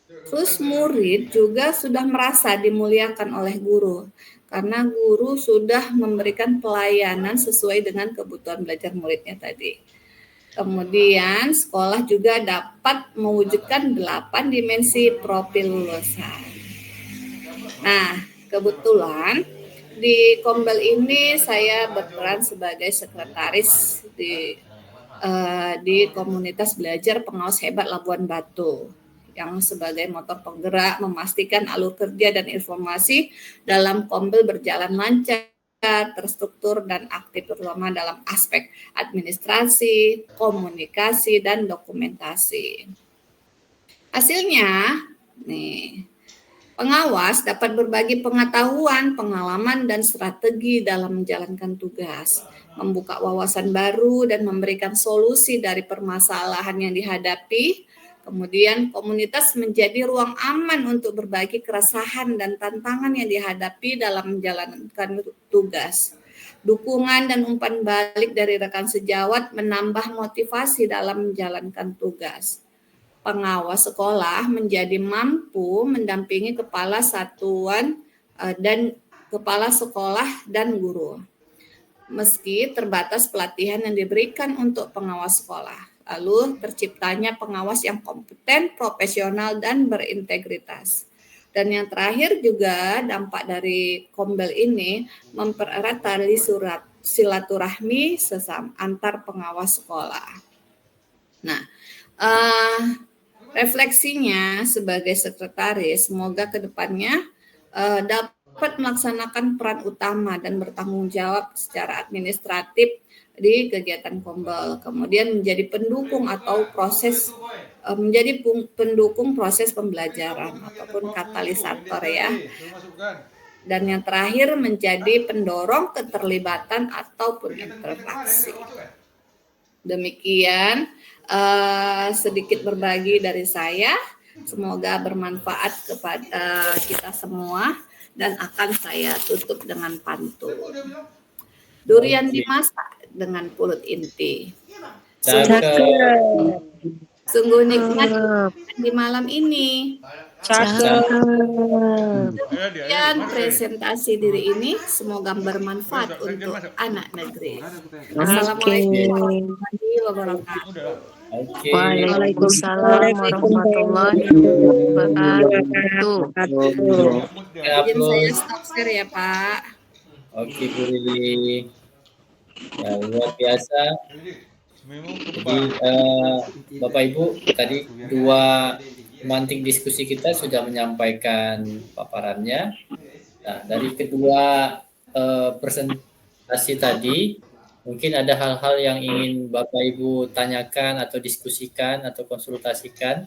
Terus murid juga sudah merasa dimuliakan oleh guru karena guru sudah memberikan pelayanan sesuai dengan kebutuhan belajar muridnya tadi. Kemudian sekolah juga dapat mewujudkan 8 dimensi profil lulusan. Nah, kebetulan di Kombel ini saya berperan sebagai sekretaris di komunitas belajar pengawas hebat Labuan Batu yang sebagai motor penggerak memastikan alur kerja dan informasi dalam Kombel berjalan lancar, terstruktur dan aktif, terutama dalam aspek administrasi, komunikasi, dan dokumentasi. Hasilnya, pengawas dapat berbagi pengetahuan, pengalaman, dan strategi dalam menjalankan tugas, membuka wawasan baru, dan memberikan solusi dari permasalahan yang dihadapi. Kemudian komunitas menjadi ruang aman untuk berbagi keresahan dan tantangan yang dihadapi dalam menjalankan tugas. Dukungan dan umpan balik dari rekan sejawat menambah motivasi dalam menjalankan tugas. Pengawas sekolah menjadi mampu mendampingi kepala satuan dan kepala sekolah dan guru. Meski terbatas pelatihan yang diberikan untuk pengawas sekolah. Lalu terciptanya pengawas yang kompeten, profesional, dan berintegritas. Dan yang terakhir juga dampak dari Kombel ini mempererat tali silaturahmi sesama antar pengawas sekolah. Nah, refleksinya sebagai sekretaris, semoga ke depannya dapat melaksanakan peran utama dan bertanggung jawab secara administratif di kegiatan Kombel, kemudian menjadi pendukung atau pendukung proses pembelajaran ataupun katalisator ya. Dan yang terakhir menjadi pendorong keterlibatan ataupun interaksi. Demikian sedikit berbagi dari saya, semoga bermanfaat kepada kita semua dan akan saya tutup dengan pantun. Durian dimasak dengan pulut inti. Sungguh nikmat di malam ini. Demikian presentasi diri ini, semoga bermanfaat untuk anak negeri. Assalamualaikum warahmatullahi wabarakatuh. Waalaikumsalam warahmatullahi wabarakatuh. Izin saya stop share ya Pak. Oke Bu Lili, ya, luar biasa. Jadi Bapak Ibu tadi dua pemantik diskusi kita sudah menyampaikan paparannya. Nah, dari kedua presentasi tadi, mungkin ada hal-hal yang ingin Bapak Ibu tanyakan atau diskusikan atau konsultasikan.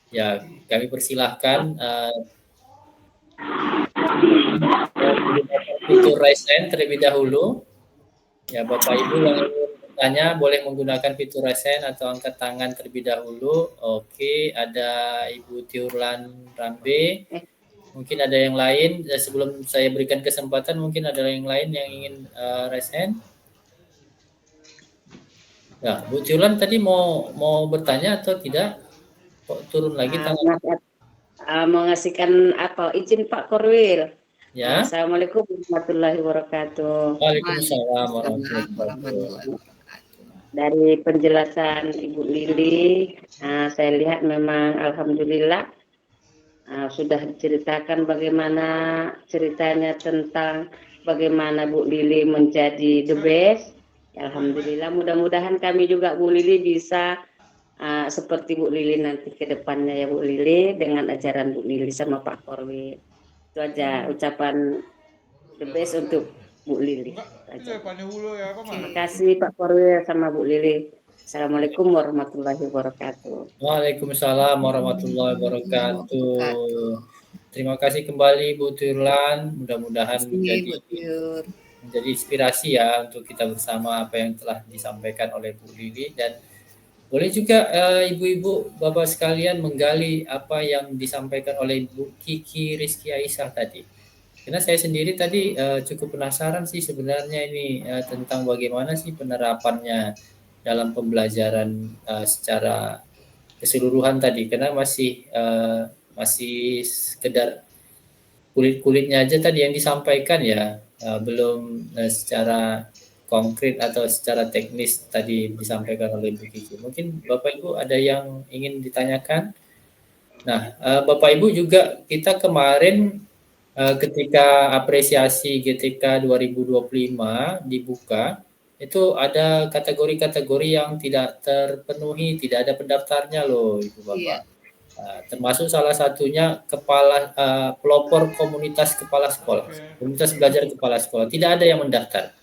Ya, kami persilahkan fitur raise hand terlebih dahulu. Ya, Bapak Ibu yang ingin bertanya boleh menggunakan fitur raise hand atau angkat tangan terlebih dahulu. Oke, ada Ibu Tiurlan Rambe. Mungkin ada yang lain, sebelum saya berikan kesempatan mungkin ada yang lain yang ingin raise hand. Ya, Bu Tiurlan tadi mau bertanya atau tidak? Kok turun lagi tangan? Mau ngasihkan apa? Izin Pak Korwil. Ya. Assalamualaikum warahmatullahi wabarakatuh. Waalaikumsalam warahmatullahi wabarakatuh. Dari penjelasan Ibu Lili, saya lihat memang alhamdulillah sudah diceritakan bagaimana ceritanya tentang bagaimana Bu Lili menjadi the best. Alhamdulillah, mudah-mudahan kami juga Bu Lili bisa seperti Bu Lili nanti ke depannya ya Bu Lili, dengan ajaran Bu Lili sama Pak Korwil. Itu aja ucapan the best untuk Bu Lili. Terima kasih Pak Korwil sama Bu Lili. Assalamualaikum warahmatullahi wabarakatuh. Waalaikumsalam warahmatullahi wabarakatuh. Terima kasih kembali Bu Tiurlan, mudah-mudahan Bu Tiur. menjadi inspirasi ya untuk kita bersama apa yang telah disampaikan oleh Bu Lili, dan boleh juga ibu-ibu, bapak sekalian menggali apa yang disampaikan oleh Bu Kiki Rizky Aisyah tadi. Karena saya sendiri tadi cukup penasaran sih sebenarnya ini tentang bagaimana sih penerapannya dalam pembelajaran secara keseluruhan tadi, karena masih sekedar kulit-kulitnya aja tadi yang disampaikan ya, belum secara konkret atau secara teknis tadi disampaikan oleh Bu Kiki. Mungkin Bapak Ibu ada yang ingin ditanyakan? Nah, Bapak Ibu juga kita kemarin ketika apresiasi GTK 2025 dibuka, itu ada kategori-kategori yang tidak terpenuhi, tidak ada pendaftarnya loh Ibu Bapak. Iya. Termasuk salah satunya pelopor komunitas kepala sekolah, komunitas belajar kepala sekolah. Tidak ada yang mendaftar,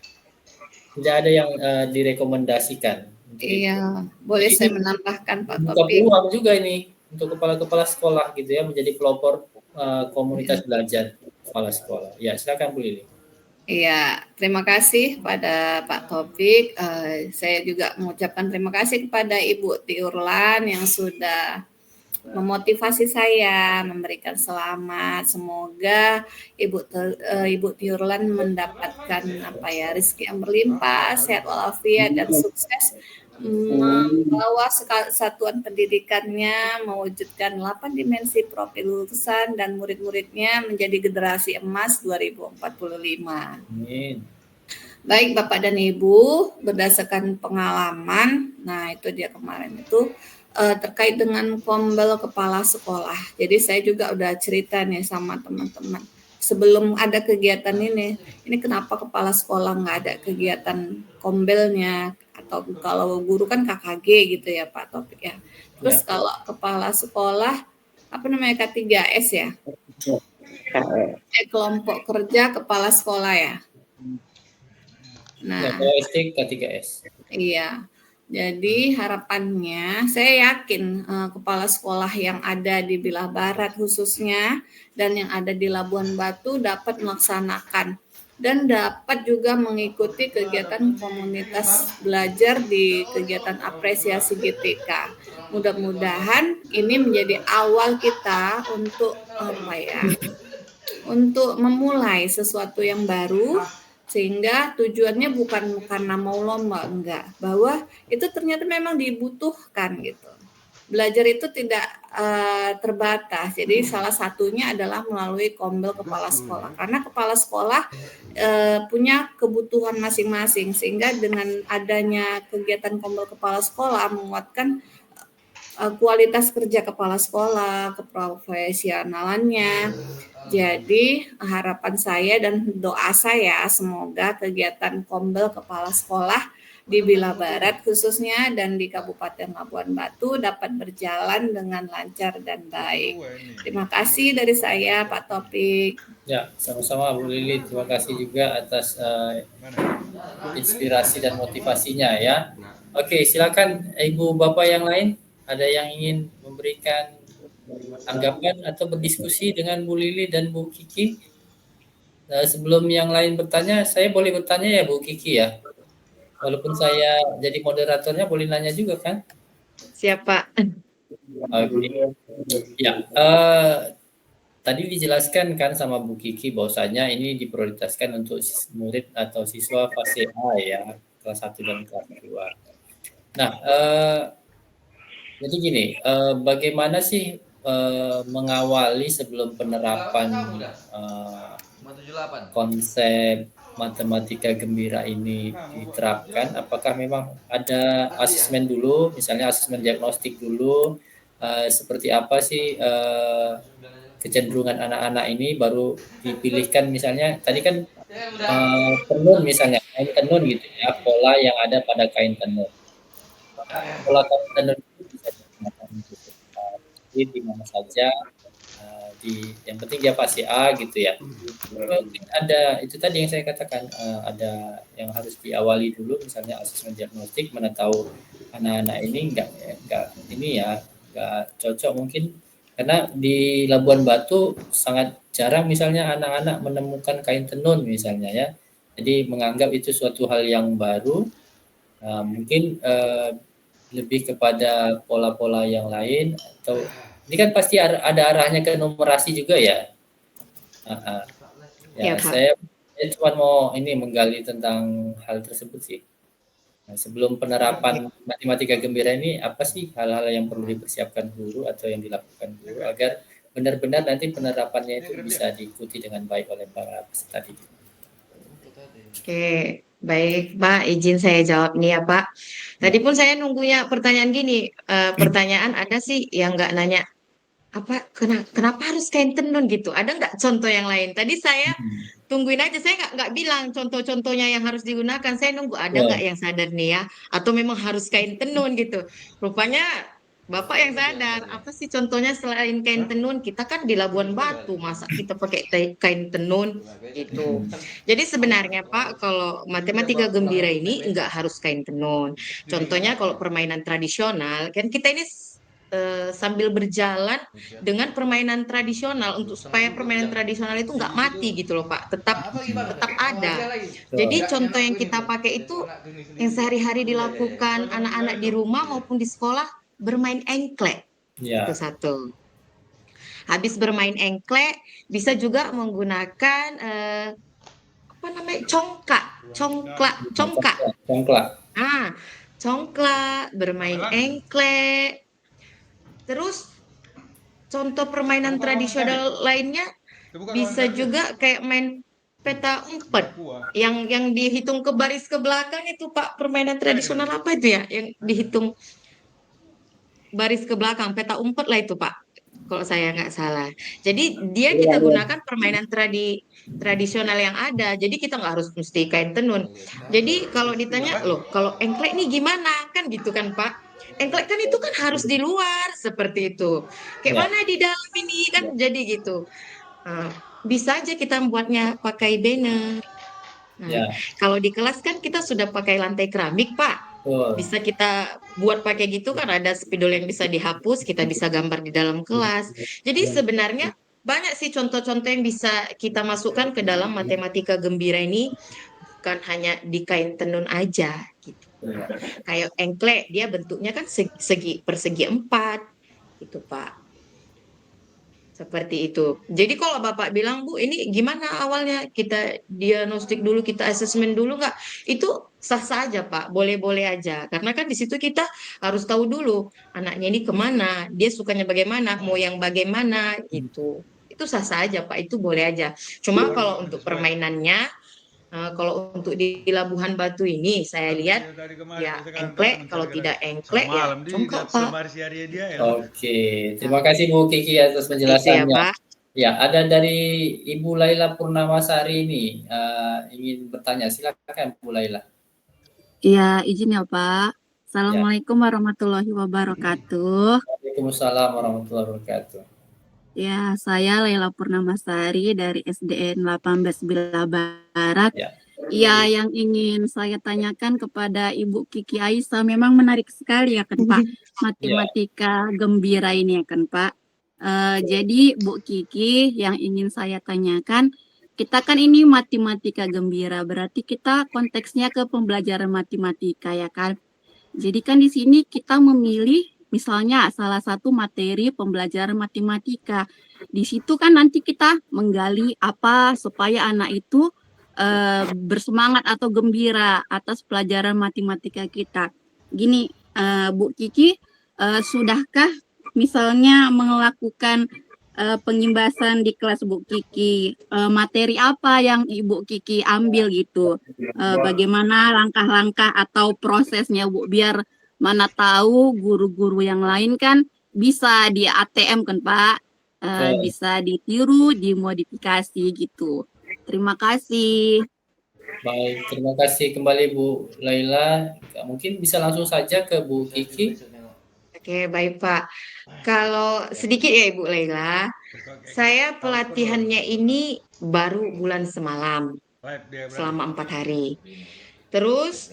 tidak ada yang direkomendasikan. Iya, boleh saya menambahkan Pak Buka Topik? peluang juga ini untuk kepala-kepala sekolah gitu ya, menjadi pelopor komunitas belajar kepala sekolah. Ya, silakan Bu Lili. Iya, terima kasih pada Pak Topik. Saya juga mengucapkan terima kasih kepada Ibu Tiurlan yang sudah memotivasi saya, memberikan selamat. Semoga Ibu Tiurlan mendapatkan rezeki yang berlimpah, sehat walafiat dan sukses membawa satuan pendidikannya mewujudkan 8 dimensi profil lulusan dan murid-muridnya menjadi generasi emas 2045. Amin. Baik Bapak dan Ibu, berdasarkan pengalaman, nah itu dia kemarin itu terkait dengan kombel kepala sekolah. Jadi saya juga udah cerita nih sama teman-teman. Sebelum ada kegiatan ini kenapa kepala sekolah nggak ada kegiatan kombelnya? Atau kalau guru kan KKG gitu ya Pak Topik ya. Terus kalau kepala sekolah, K3S ya? Kelompok kerja kepala sekolah ya? Nah, SD K3S. Iya. Jadi harapannya saya yakin kepala sekolah yang ada di Bilah Barat khususnya dan yang ada di Labuan Batu dapat melaksanakan dan dapat juga mengikuti kegiatan komunitas belajar di kegiatan apresiasi GTK. Mudah-mudahan ini menjadi awal kita untuk untuk memulai sesuatu yang baru, sehingga tujuannya bukan karena mau lomba, enggak, bahwa itu ternyata memang dibutuhkan gitu. Belajar itu tidak terbatas, jadi salah satunya adalah melalui kombel kepala sekolah, karena kepala sekolah punya kebutuhan masing-masing, sehingga dengan adanya kegiatan kombel kepala sekolah menguatkan kualitas kerja kepala sekolah, keprofesionalannya. Jadi harapan saya dan doa saya semoga kegiatan kombel kepala sekolah di Bilah Barat khususnya dan di Kabupaten Labuan Batu dapat berjalan dengan lancar dan baik. Terima kasih dari saya Pak Topik. Ya, sama-sama Bu Lili. Terima kasih juga atas inspirasi dan motivasinya ya. Oke, silakan Ibu Bapak yang lain. Ada yang ingin memberikan tanggapan atau berdiskusi dengan Bu Lili dan Bu Kiki? Sebelum yang lain bertanya, saya boleh bertanya ya Bu Kiki ya? Walaupun saya jadi moderatornya, boleh nanya juga kan? Siapa? Oke. Ya, tadi dijelaskan kan sama Bu Kiki bahwasanya ini diprioritaskan untuk murid atau siswa fase A ya, kelas 1 dan kelas 2. Nah, jadi gini, bagaimana sih mengawali sebelum penerapan konsep matematika gembira ini diterapkan? Apakah memang ada asesmen dulu, misalnya asesmen diagnostik dulu, seperti apa sih kecenderungan anak-anak ini baru dipilihkan, misalnya tadi kan tenun misalnya, kain tenun gitu ya, pola yang ada pada kain tenun. Pola kain tenun itu bisa digunakan untuk di mana saja, yang penting dia fase A gitu ya. Mungkin ada itu tadi yang saya katakan, ada yang harus diawali dulu, misalnya asesmen diagnostik, mana tahu anak-anak ini enggak ini ya, enggak cocok mungkin Karena di Labuan Batu sangat jarang misalnya anak-anak menemukan kain tenun misalnya ya. Jadi menganggap itu suatu hal yang baru, mungkin lebih kepada pola-pola yang lain, atau ini kan pasti ada arahnya ke numerasi juga ya. Ya, Ya, Pak. saya cuma mau ini menggali tentang hal tersebut sih. Nah, sebelum penerapan matematika gembira ini, apa sih hal-hal yang perlu dipersiapkan guru atau yang dilakukan guru agar benar-benar nanti penerapannya itu bisa diikuti dengan baik oleh para peserta didik. Oke, baik Pak, izin saya jawab nih ya Pak. Tadi pun saya nunggunya pertanyaan gini, pertanyaan ada sih yang nggak nanya apa kenapa harus kain tenun gitu? Ada nggak contoh yang lain? Tadi saya tungguin aja, saya nggak bilang contoh-contohnya yang harus digunakan. Saya nunggu ada nggak Betul. yang sadar nih ya, atau memang harus kain tenun gitu. Rupanya Bapak yang sadar, apa sih contohnya selain kain tenun? Kita kan di Labuan Batu, masa kita pakai kain tenun gitu. Jadi sebenarnya Pak, kalau matematika gembira ini nggak harus kain tenun. Contohnya kalau permainan tradisional, kan kita ini sambil berjalan dengan permainan tradisional untuk supaya permainan tradisional itu nggak mati gitu loh Pak, tetap ada. Jadi contoh yang kita pakai itu yang sehari-hari dilakukan anak-anak di rumah maupun di sekolah, bermain engklek. Itu Ya, satu. Habis bermain engklek bisa juga menggunakan apa namanya, congklak. congklak. Ah, congklak, bermain engklek. Terus contoh permainan tradisional lainnya bisa juga kayak main peta umpet yang dihitung ke baris ke belakang itu Pak, permainan tradisional apa itu ya yang dihitung baris ke belakang, peta umpet lah itu Pak, kalau saya nggak salah. Jadi dia Iya, kita iya. gunakan permainan tradisional yang ada. Jadi kita nggak harus mesti kain tenun. Jadi kalau ditanya loh, kalau engklek ini gimana kan gitu kan Pak? Engklek kan itu kan harus di luar seperti itu. Kayak Ya, mana di dalam ini kan jadi gitu. Nah, bisa aja kita membuatnya pakai banner. Nah, ya, kalau di kelas kan kita sudah pakai lantai keramik, Pak. betul. Bisa kita buat pakai gitu kan ada spidol yang bisa dihapus, kita bisa gambar di dalam kelas. Jadi sebenarnya banyak sih contoh-contoh yang bisa kita masukkan ke dalam matematika gembira ini, bukan hanya di kain tenun aja gitu. Ya. Kayak engklek dia bentuknya kan persegi 4 gitu, Pak. Seperti itu. Jadi kalau Bapak bilang, Bu, ini gimana awalnya? Kita diagnostik dulu, kita asesmen dulu nggak? Itu sah-sah aja, Pak. Boleh-boleh aja. Karena kan di situ kita harus tahu dulu anaknya ini kemana, dia sukanya bagaimana, mau yang bagaimana, gitu. Itu sah-sah aja, Pak. Itu boleh aja. Cuma kalau untuk permainannya, kalau untuk di Labuhan Batu ini, saya lihat ya engklek, kalau tidak engklek ya congklak, Pak. Oke, terima kasih Bu Kiki atas Itu ya, penjelasannya. Pak. Ya, ada dari Ibu Laila Purnamasari ini ingin bertanya. Silakan Bu Laila. Iya, izin ya Pak. Ya. Assalamualaikum warahmatullahi wabarakatuh. Waalaikumsalam warahmatullahi wabarakatuh. Ya, saya Laila Purnamasari dari SDN 18 Bela Barat. Ya. Ya, yang ingin saya tanyakan kepada Ibu Kiki Aisyah, memang menarik sekali ya kan Pak, matematika gembira ini ya kan Pak. Jadi Bu Kiki, yang ingin saya tanyakan, kita kan ini matematika gembira, berarti kita konteksnya ke pembelajaran matematika ya kan. Jadi kan di sini kita memilih misalnya salah satu materi pembelajaran matematika. Di situ kan nanti kita menggali apa supaya anak itu bersemangat atau gembira atas pelajaran matematika kita. Gini, Bu Kiki, sudahkah misalnya melakukan pengimbasan di kelas Bu Kiki, materi apa yang Ibu Kiki ambil gitu, bagaimana langkah-langkah atau prosesnya Bu, biar mana tahu guru-guru yang lain kan bisa di ATM kan Pak, bisa ditiru, dimodifikasi gitu. Terima kasih. Baik, terima kasih kembali Bu Laila. Mungkin bisa langsung saja ke Bu Kiki. Oke, baik Pak. Kalau sedikit ya Ibu Laila, saya pelatihannya ini baru bulan semalam, selama 4 hari. Terus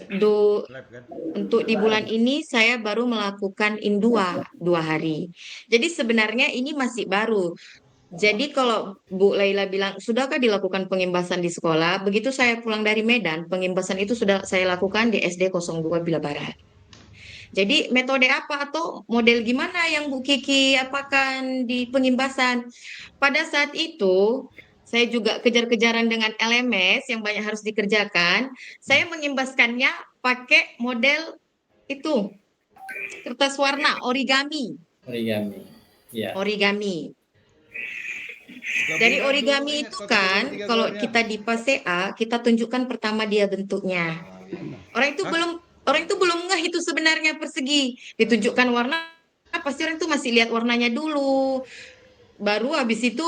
untuk di bulan ini saya baru melakukan indua 2 hari. Jadi sebenarnya ini masih baru. Jadi kalau Bu Laila bilang, sudahkah dilakukan pengimbasan di sekolah? Begitu saya pulang dari Medan, pengimbasan itu sudah saya lakukan di SD 02 Bila Barat. Jadi metode apa atau model gimana yang Bu Kiki apakan di pengimbasan? Pada saat itu, saya juga kejar-kejaran dengan LMS yang banyak harus dikerjakan. Saya mengimbaskannya pakai model itu, kertas warna, origami. Origami. Ya. Origami. Dari origami itu kan, kalau kita di PASEA, kita tunjukkan pertama dia bentuknya. Orang itu belum ngeh itu sebenarnya persegi. Ditunjukkan warna, pasti orang itu masih lihat warnanya dulu. Baru habis itu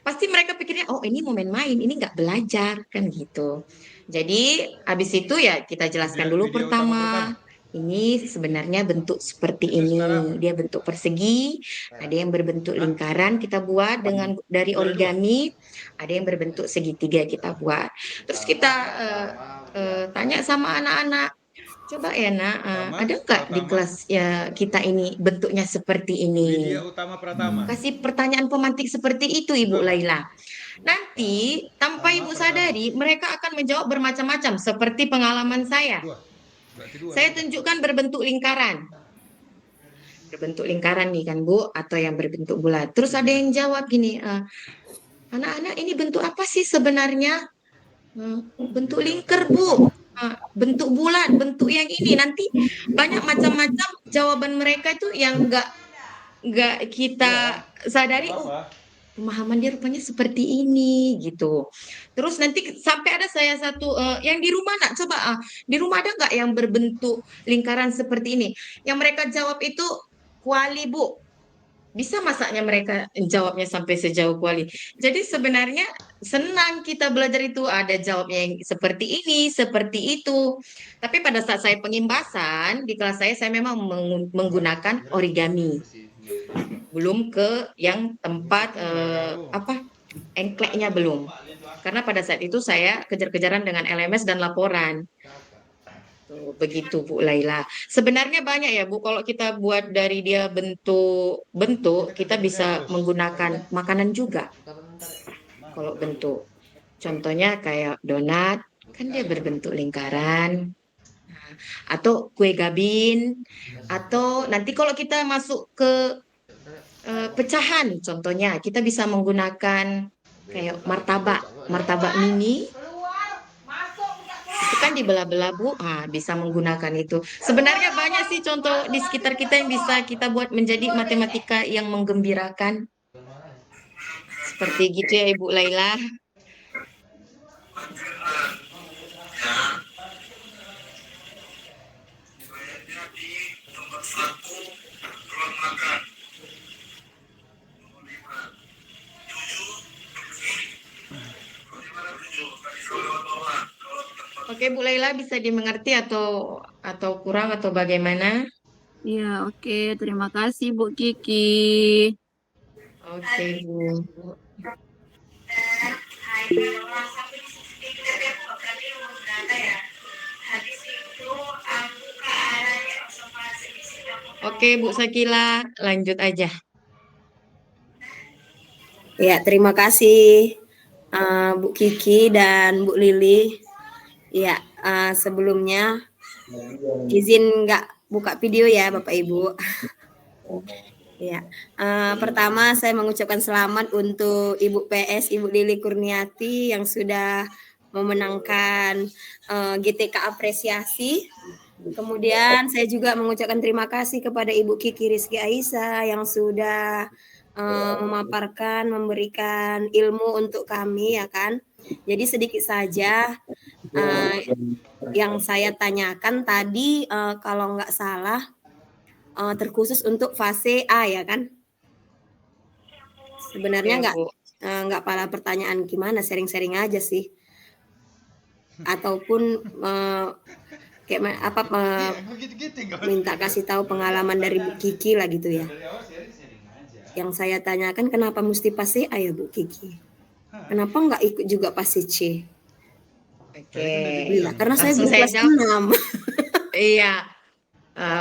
pasti mereka pikirnya, oh ini mau main-main, ini nggak belajar kan gitu. Jadi habis itu ya kita jelaskan dulu pertama. Ini sebenarnya bentuk seperti ini. Dia bentuk persegi, ada yang berbentuk lingkaran kita buat dari origami, ada yang berbentuk segitiga kita buat. Terus kita tanya sama anak-anak, coba ya nak, ada nggak di kelas ya kita ini bentuknya seperti ini? Kasih pertanyaan pemantik seperti itu Ibu Laila. Nanti tanpa Ibu sadari mereka akan menjawab bermacam-macam seperti pengalaman saya. Saya tunjukkan berbentuk lingkaran. Berbentuk lingkaran nih kan Bu, atau yang berbentuk bulat. Terus ada yang jawab gini, anak-anak ini bentuk apa sih sebenarnya? Bentuk lingkar Bu. Bentuk bulat, bentuk yang ini. Nanti banyak macam-macam jawaban mereka itu yang nggak kita sadari. Oh, pemahaman dia rupanya seperti ini gitu. Terus nanti sampai ada saya satu yang di rumah nak coba di rumah ada nggak yang berbentuk lingkaran seperti ini? Yang mereka jawab itu kuali Bu. Bisa masaknya mereka jawabnya sampai sejauh kuali. Jadi sebenarnya senang kita belajar itu ada jawabnya yang seperti ini, seperti itu. Tapi pada saat saya pengimbasan di kelas saya memang menggunakan origami. Belum ke yang tempat engkleknya belum. Karena pada saat itu saya kejar-kejaran dengan LMS dan laporan. Tuh, begitu Bu Laila. Sebenarnya banyak ya Bu, kalau kita buat dari dia bentuk, kita bisa menggunakan makanan juga. Kalau bentuk. Contohnya kayak donat, kan dia berbentuk lingkaran. Atau kue gabin, atau nanti kalau kita masuk ke pecahan, contohnya kita bisa menggunakan kayak martabak mini. Itu kan dibelah-belah Bu, bisa menggunakan itu. Sebenarnya banyak sih contoh di sekitar kita yang bisa kita buat menjadi matematika yang menggembirakan. Seperti gitu ya Ibu Laila. Oke Bu Laila, bisa dimengerti atau kurang atau bagaimana? Ya, oke. Terima kasih Bu Kiki. Oke Bu. Oke Bu Sakila, lanjut aja. Ya, terima kasih Bu Kiki dan Bu Lili. Ya, sebelumnya izin nggak buka video ya Bapak Ibu. Ya, pertama saya mengucapkan selamat untuk Ibu PS, Ibu Lili Kurniati yang sudah memenangkan GTK apresiasi. Kemudian saya juga mengucapkan terima kasih kepada Ibu Kiki Rizky Aisyah yang sudah memaparkan, memberikan ilmu untuk kami ya kan. Jadi sedikit saja yang saya tanyakan tadi kalau nggak salah terkhusus untuk fase A ya kan. Sebenarnya nggak pala pertanyaan gimana, sharing-sharing aja sih. Ataupun minta kasih tahu pengalaman dari Bu Kiki lah gitu ya. Yang saya tanyakan kenapa mesti fase A ya Bu Kiki? Kenapa nggak ikut juga fase C? Oke. Tadi kan udah dibilang. Karena saya Langsung baru saya kelas jawab. 6. Iya.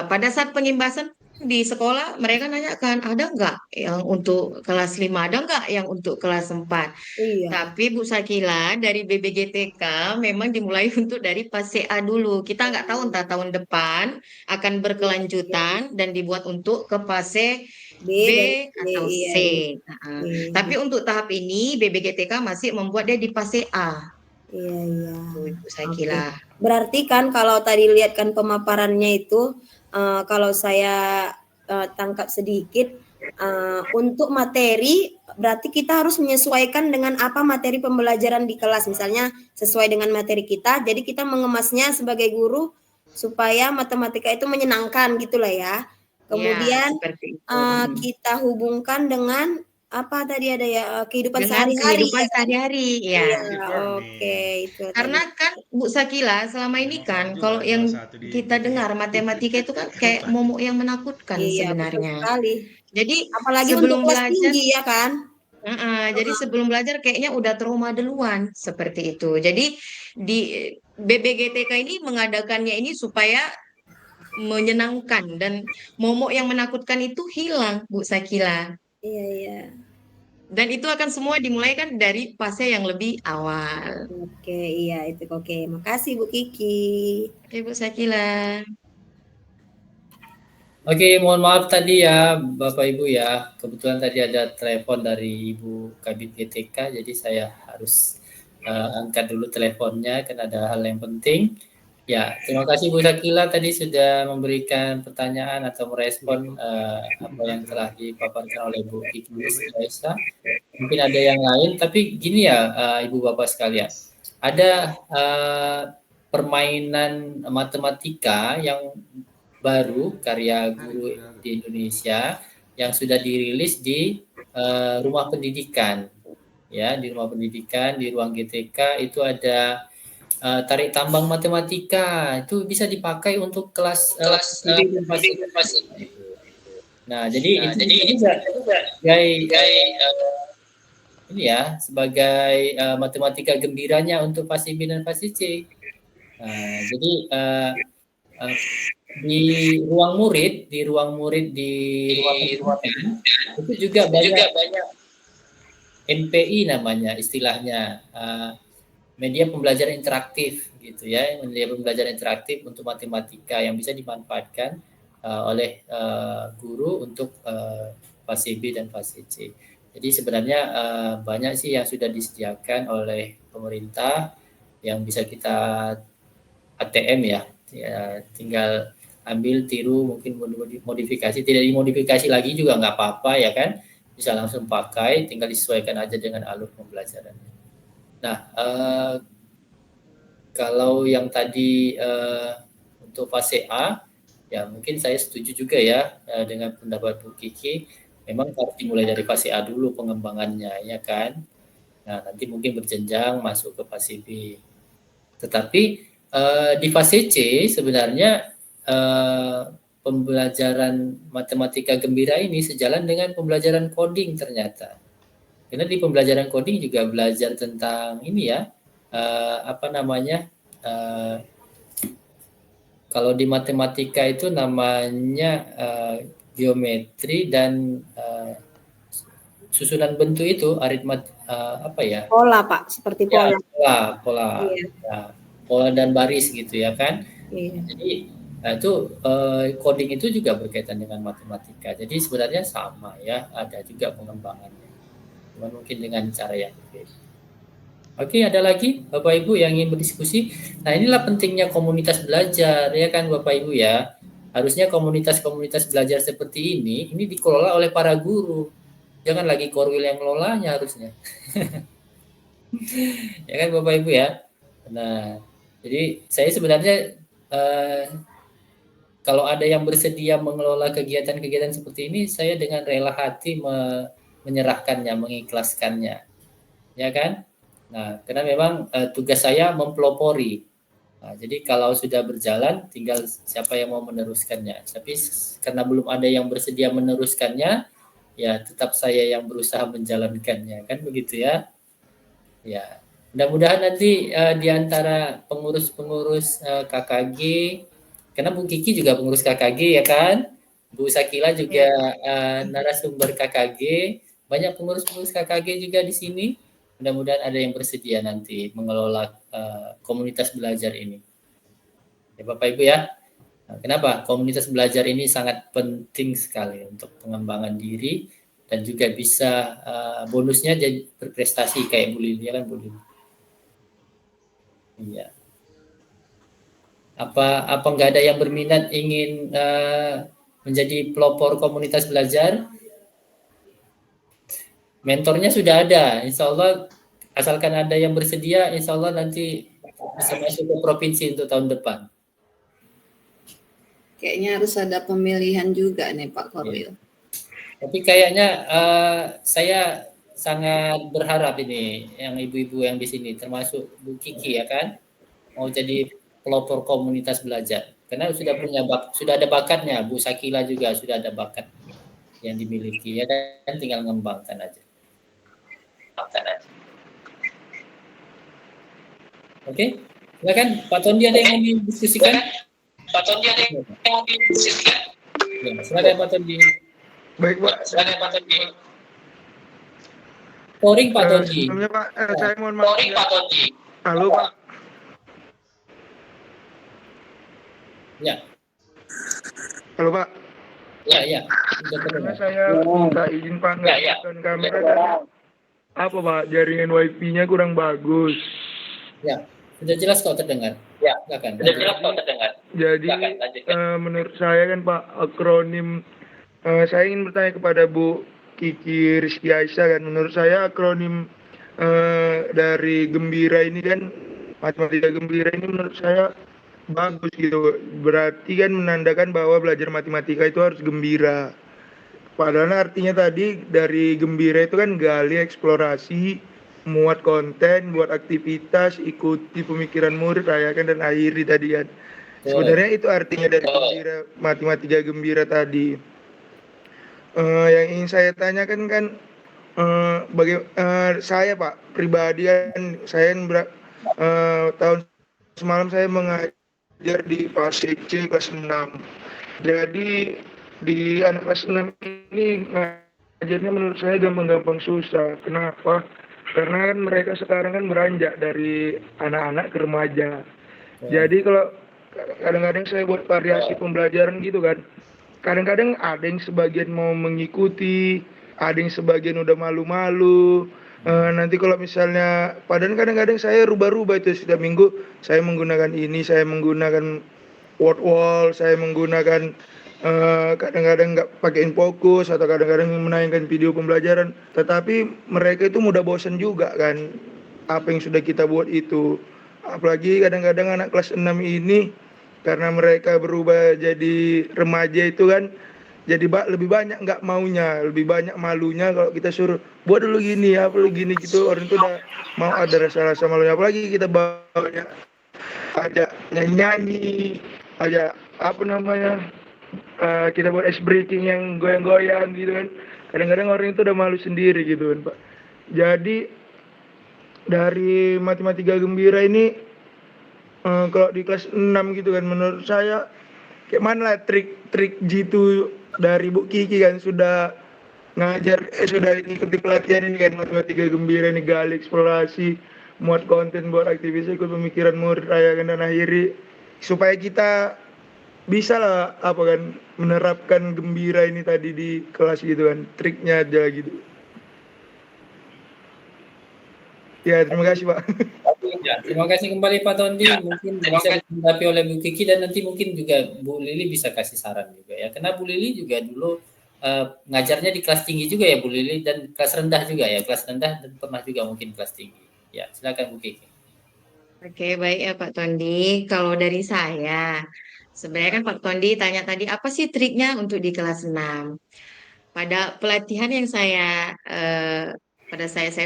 Pada saat pengimbasan di sekolah mereka nanyakan ada nggak yang untuk kelas 5, ada nggak yang untuk kelas 4. Iya. Tapi Bu Sakila dari BBGTK memang dimulai untuk dari fase A dulu. Kita nggak tahu entah tahun depan akan berkelanjutan dan dibuat untuk ke fase B B dan C. atau Iya, C. iya. Tapi untuk tahap ini BBGTK masih membuat dia di fase A. Iya, iya. Tuh, Bu Oke. Sakila. Berarti kan kalau tadi lihat kan pemaparannya itu, kalau saya tangkap sedikit, untuk materi berarti kita harus menyesuaikan dengan apa materi pembelajaran di kelas. Misalnya sesuai dengan materi kita, jadi kita mengemasnya sebagai guru supaya matematika itu menyenangkan gitulah ya. Kemudian seperti itu. kita hubungkan dengan apa tadi ada ya, kehidupan Dengan sehari-hari kehidupan ya kan? sehari, Iya, ya. oke itu Karena tadi. kan Bu Sakila selama ini kan kalau yang kita dengar matematika itu kan kayak momok yang menakutkan Iya, betul sebenarnya. sekali. Jadi Apalagi untuk sebelum kelas belajar, tinggi ya kan? jadi sebelum belajar kayaknya udah trauma duluan seperti itu. Jadi di BBGTK ini mengadakannya ini supaya menyenangkan dan momok yang menakutkan itu hilang, Bu Sakila. Iya, iya. Dan itu akan semua dimulai kan dari fase yang lebih awal. Oke, iya itu oke. Makasih Bu Kiki. Oke, Bu Sakila. Oke, mohon maaf tadi ya Bapak Ibu ya. Kebetulan tadi ada telepon dari Ibu Kabit GTK, jadi saya harus angkat dulu teleponnya karena ada hal yang penting. Ya, terima kasih Bu Sakila tadi sudah memberikan pertanyaan atau merespon apa yang telah dipaparkan oleh Bu Kiki Aisyah. Mungkin ada yang lain, tapi gini ya Ibu Bapak sekalian. Ada permainan matematika yang baru karya guru di Indonesia yang sudah dirilis di rumah pendidikan ya, di rumah pendidikan di ruang GTK itu ada tarik tambang matematika, itu bisa dipakai untuk kelas nah jadi itu juga ini ya sebagai matematika gembiranya untuk fase B dan fase C. Jadi di ruang murid di ruang pendidikan itu juga banyak MPI namanya istilahnya, media pembelajaran interaktif gitu ya, media pembelajaran interaktif untuk matematika yang bisa dimanfaatkan oleh guru untuk fase B dan fase C. Jadi sebenarnya banyak sih yang sudah disediakan oleh pemerintah yang bisa kita ATM ya, tinggal ambil, tiru, mungkin modifikasi, tidak dimodifikasi lagi juga nggak apa-apa ya kan, bisa langsung pakai, tinggal disesuaikan aja dengan alur pembelajarannya. Nah, kalau yang tadi untuk fase A, ya mungkin saya setuju juga ya dengan pendapat Bu Kiki, memang harus dimulai dari fase A dulu pengembangannya ya kan. Nah, nanti mungkin berjenjang masuk ke fase B. Tetapi di fase C sebenarnya pembelajaran matematika gembira ini sejalan dengan pembelajaran coding ternyata. Karena di pembelajaran coding juga belajar tentang ini ya, kalau di matematika itu namanya geometri dan susunan bentuk itu Pola Pak, seperti pola. Ya, pola. Iya. Ya, pola dan baris gitu ya kan. Iya. Jadi itu coding itu juga berkaitan dengan matematika. Jadi sebenarnya sama ya, ada juga pengembangannya. Cuma mungkin dengan cara yang berbeda. Oke, ada lagi Bapak Ibu yang ingin berdiskusi. Nah, inilah pentingnya komunitas belajar ya kan Bapak Ibu ya. Harusnya komunitas-komunitas belajar seperti ini dikelola oleh para guru. Jangan lagi Korwil yang ngelolanya harusnya. Ya kan Bapak Ibu ya. Nah, jadi saya sebenarnya kalau ada yang bersedia mengelola kegiatan-kegiatan seperti ini, saya dengan rela hati menyerahkannya, mengikhlaskannya. Ya kan? Nah, karena memang tugas saya mempelopori. Nah, jadi kalau sudah berjalan, tinggal siapa yang mau meneruskannya. Tapi karena belum ada yang bersedia meneruskannya, ya tetap saya yang berusaha menjalankannya, kan begitu ya? Ya. Mudah-mudahan nanti di antara pengurus-pengurus KKG, karena Bu Kiki juga pengurus KKG ya kan, Bu Sakila juga narasumber KKG, banyak pengurus-pengurus KKG juga di sini. Mudah-mudahan ada yang bersedia nanti mengelola komunitas belajar ini. Ya Bapak Ibu ya. Nah, kenapa? Komunitas belajar ini sangat penting sekali untuk pengembangan diri dan juga bisa bonusnya jadi berprestasi kayak Bu Lili kan Bu Lili. Iya. Apa nggak ada yang berminat ingin menjadi pelopor komunitas belajar? Mentornya sudah ada, insya Allah asalkan ada yang bersedia, insya Allah nanti bisa masuk ke provinsi untuk tahun depan. Kayaknya harus ada pemilihan juga nih Pak Korwil. Tapi kayaknya saya sangat berharap ini yang ibu-ibu yang di sini, termasuk Bu Kiki ya kan, mau jadi pelopor komunitas belajar. Karena sudah ada bakatnya, Bu Sakila juga sudah ada bakat yang dimiliki ya kan, tinggal ngembangkan aja. Oke, silakan Pak Tondi ada yang mau didiskusikan? Pak Tondi ada yang mau didiskusikan? Ya, silakan Pak Tondi. Baik Pak. Silakan Pak Tondi. Pouring Pak Tondi. Sebelumnya Pak, saya mohon maaf. Pouring Pak Tondi. Halo Pak. Ya. Halo Pak. Ya. Sebelumnya saya minta izin Pak menggunakan kamera dan apa Pak, jaringan wifi-nya kurang bagus. Ya, sudah jelas kok terdengar. Ya, silakan. Sudah jelas kok terdengar. Jadi menurut saya kan Pak, akronim saya ingin bertanya kepada Bu Kiki Rizky Aisyah kan, menurut saya akronim dari Gembira ini kan, matematika Gembira ini menurut saya bagus gitu. Berarti kan menandakan bahwa belajar matematika itu harus gembira. Padahal artinya tadi dari gembira itu kan gali, eksplorasi, muat konten, buat aktivitas, ikuti pemikiran murid, rayakan dan akhiri tadi kan. Sebenarnya itu artinya dari gembira, matematika gembira tadi. Yang ingin saya tanyakan kan, saya Pak pribadi kan, saya tahun semalam saya mengajar di fase C kelas 6. Jadi di anak kelas 6 ini ngajarnya menurut saya gampang-gampang susah. Kenapa? Karena kan mereka sekarang kan beranjak dari anak-anak ke remaja. Jadi kalau kadang-kadang saya buat variasi pembelajaran gitu kan, kadang-kadang ada yang sebagian mau mengikuti, ada yang sebagian udah malu-malu. Nanti kalau misalnya, padahal kadang-kadang saya rubah-rubah itu setiap minggu, saya menggunakan ini, saya menggunakan word wall, saya menggunakan kadang-kadang nggak pakai fokus atau kadang-kadang menayangkan video pembelajaran, tetapi mereka itu mudah bosan juga kan apa yang sudah kita buat itu. Apalagi kadang-kadang anak kelas 6 ini karena mereka berubah jadi remaja itu kan, jadi lebih banyak nggak maunya, lebih banyak malunya kalau kita suruh buat dulu gini, apa dulu gini gitu, orang itu udah mau ada rasa-rasa malunya. Apalagi kita bawanya ada nyanyi-nyanyi, ada apa namanya, kita buat ice breaking yang goyang-goyang gitu kan, kadang-kadang orang itu udah malu sendiri gitu kan Pak. Jadi dari matematika gembira ini kalau di kelas 6 gitu kan, menurut saya kayak mana lah trik jitu dari Bu Kiki kan, sudah ngajar sudah ikuti pelatihan ini kan, matematika gembira ini, gali, eksplorasi, muat konten, buat aktivitas, ikut pemikiran murid, rayakan dan akhiri, supaya kita bisa lah apa kan menerapkan gembira ini tadi di kelas gitu kan, triknya aja gitu. Ya, terima kasih Pak. Ya, terima kasih kembali Pak Tondi. Mungkin bisa ditanggapi oleh Bu Kiki dan nanti mungkin juga Bu Lili bisa kasih saran juga ya. Karena Bu Lili juga dulu ngajarnya di kelas tinggi juga ya Bu Lili, dan kelas rendah juga ya, kelas rendah dan pernah juga mungkin kelas tinggi. Ya, silakan Bu Kiki. Oke, baik ya Pak Tondi. Kalau dari saya, sebenarnya kan Pak Tondi tanya tadi apa sih triknya untuk di kelas 6. Pada pelatihan yang saya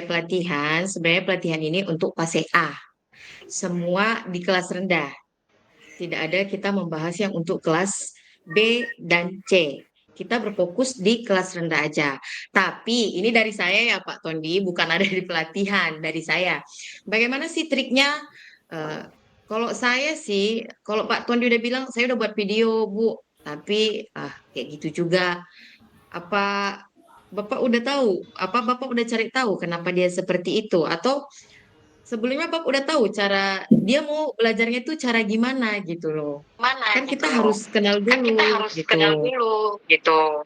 pelatihan, sebenarnya pelatihan ini untuk fase A. Semua di kelas rendah. Tidak ada kita membahas yang untuk kelas B dan C. kita berfokus di kelas rendah aja. Tapi ini dari saya ya Pak Tondi, bukan ada di pelatihan, dari saya. Bagaimana sih triknya? Kalau saya sih, kalau Pak Tondi udah bilang, saya udah buat video, Bu. Tapi kayak gitu juga. Apa Bapak udah tahu? Apa Bapak udah cari tahu kenapa dia seperti itu? Atau sebelumnya Bapak udah tahu cara dia mau belajarnya itu cara gimana gitu loh. Kan kita harus kenal dulu gitu.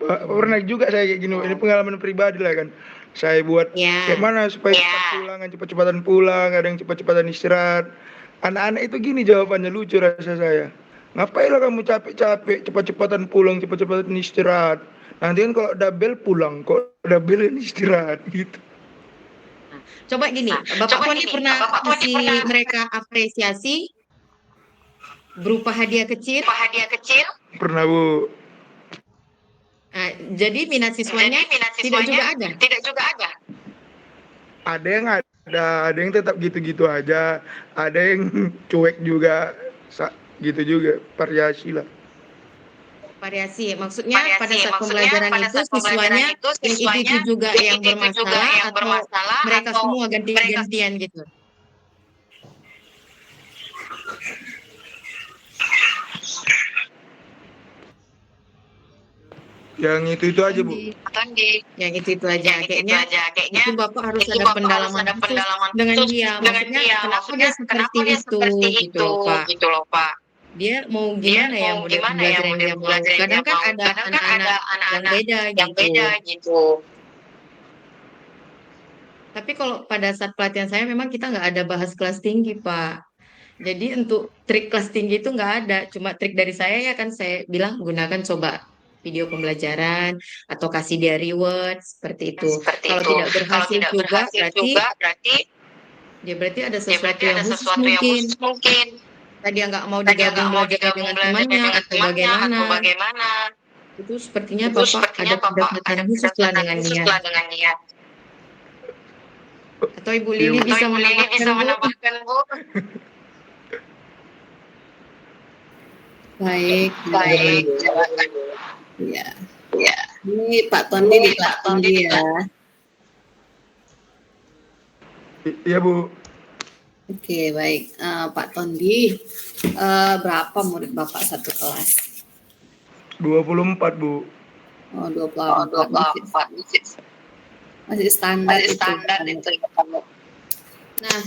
Pernah juga saya kayak gini, ini pengalaman pribadi lah kan. Saya buat Ya. kayak mana supaya cepat-cepatan pulang, ada yang cepat-cepatan istirahat. Anak-anak itu gini jawabannya, lucu rasa saya. Ngapain lah kamu capek-capek, cepat-cepatan pulang, cepat-cepatan istirahat. Nanti kan kalau udah bel pulang, kok udah bel istirahat gitu. Coba gini, Bapak Tony pernah kasih mereka apresiasi berupa hadiah kecil? Pernah, Bu. Nah, jadi minat siswanya tidak juga ada. Ada yang tetap gitu-gitu aja, ada yang cuek juga, gitu juga, variasi lah. Variasi, maksudnya pada saat pembelajaran itu siswanya yang itu juga yang bermasalah atau mereka semua ganti-gantian gitu. Yang itu aja, Bu. Yang itu aja kayaknya mungkin Bapak harus ada pendalaman khusus dengan dia. Maksudnya kenapa dia seperti itu gitu loh Pak. Dia mau gimana ya model pembelajaran yang dia mau. Kadang kan ada anak-anak yang beda gitu. Tapi kalau pada saat pelatihan saya memang kita nggak ada bahas kelas tinggi, Pak. Jadi untuk trik kelas tinggi itu nggak ada. Cuma trik dari saya ya kan saya bilang gunakan coba video pembelajaran atau kasih dia reward seperti itu. Kalau tidak berhasil juga berarti dia berarti ada sesuatu yang khusus mungkin. Tadi dia nggak mau digabung belajar dengan temannya atau bagaimana. Itu sepertinya Bapak ada pendekatan khusus lah dengan dia. Atau Ibu Lili bisa menambahkan, Bu? Baik. Ya. Ini Pak Tondi di kelas tinggi ya. Iya, Bu. Oke, baik. Pak Tondi, berapa murid Bapak satu kelas? 24, Bu. Oh, 24. Masih standar itu. Nah,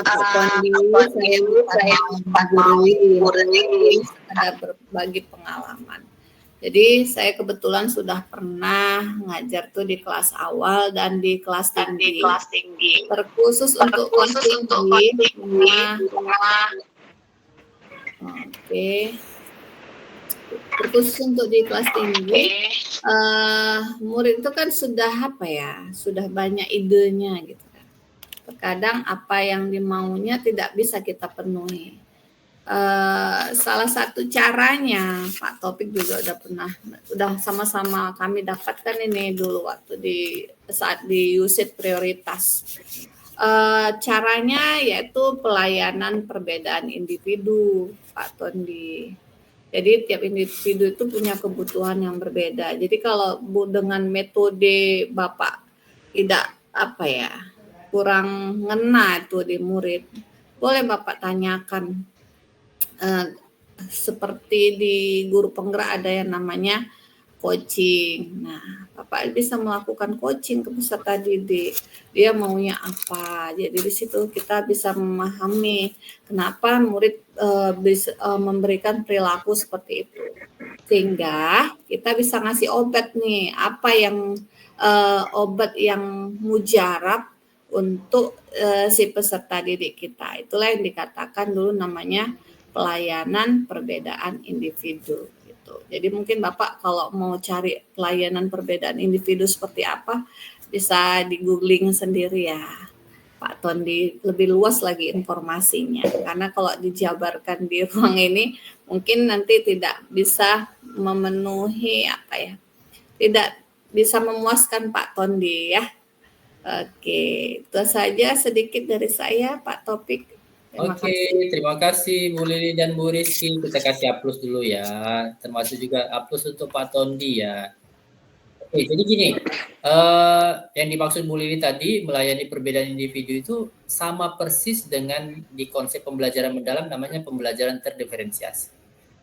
Pak Tondi, saya menggurui ada berbagi pengalaman. Jadi saya kebetulan sudah pernah ngajar tuh di kelas awal dan di kelas tinggi. Terkhusus untuk kelas tinggi. Oke. Terkhusus untuk di kelas tinggi, murid itu kan sudah sudah banyak idenya gitu kan. Terkadang apa yang dimaunya tidak bisa kita penuhi. Salah satu caranya Pak Topik juga udah sama-sama kami dapatkan ini dulu waktu saat di USID prioritas. Caranya yaitu pelayanan perbedaan individu, Pak Tondi. Jadi tiap individu itu punya kebutuhan yang berbeda. Jadi kalau dengan metode Bapak tidak kurang ngena itu di murid, boleh Bapak tanyakan. Seperti di guru penggerak ada yang namanya coaching. Nah, Bapak bisa melakukan coaching ke peserta didik. Dia maunya apa? Jadi di situ kita bisa memahami kenapa murid bisa memberikan perilaku seperti itu. Sehingga kita bisa ngasih obat nih, apa yang obat yang mujarab untuk si peserta didik kita. Itulah yang dikatakan dulu namanya pelayanan perbedaan individu gitu. Jadi mungkin Bapak kalau mau cari pelayanan perbedaan individu seperti apa bisa di googling sendiri ya Pak Tondi, lebih luas lagi informasinya. Karena kalau dijabarkan di ruang ini mungkin nanti tidak bisa memenuhi tidak bisa memuaskan Pak Tondi ya. Oke, itu saja sedikit dari saya Pak Topik. Oke, terima kasih Bu Lili dan Bu Rizky. Kita kasih aplaus dulu ya. Termasuk juga aplaus untuk Pak Tondi ya. Oke, jadi gini, yang dimaksud Bu Lili tadi melayani perbedaan individu itu sama persis dengan di konsep pembelajaran mendalam namanya pembelajaran terdiferensiasi.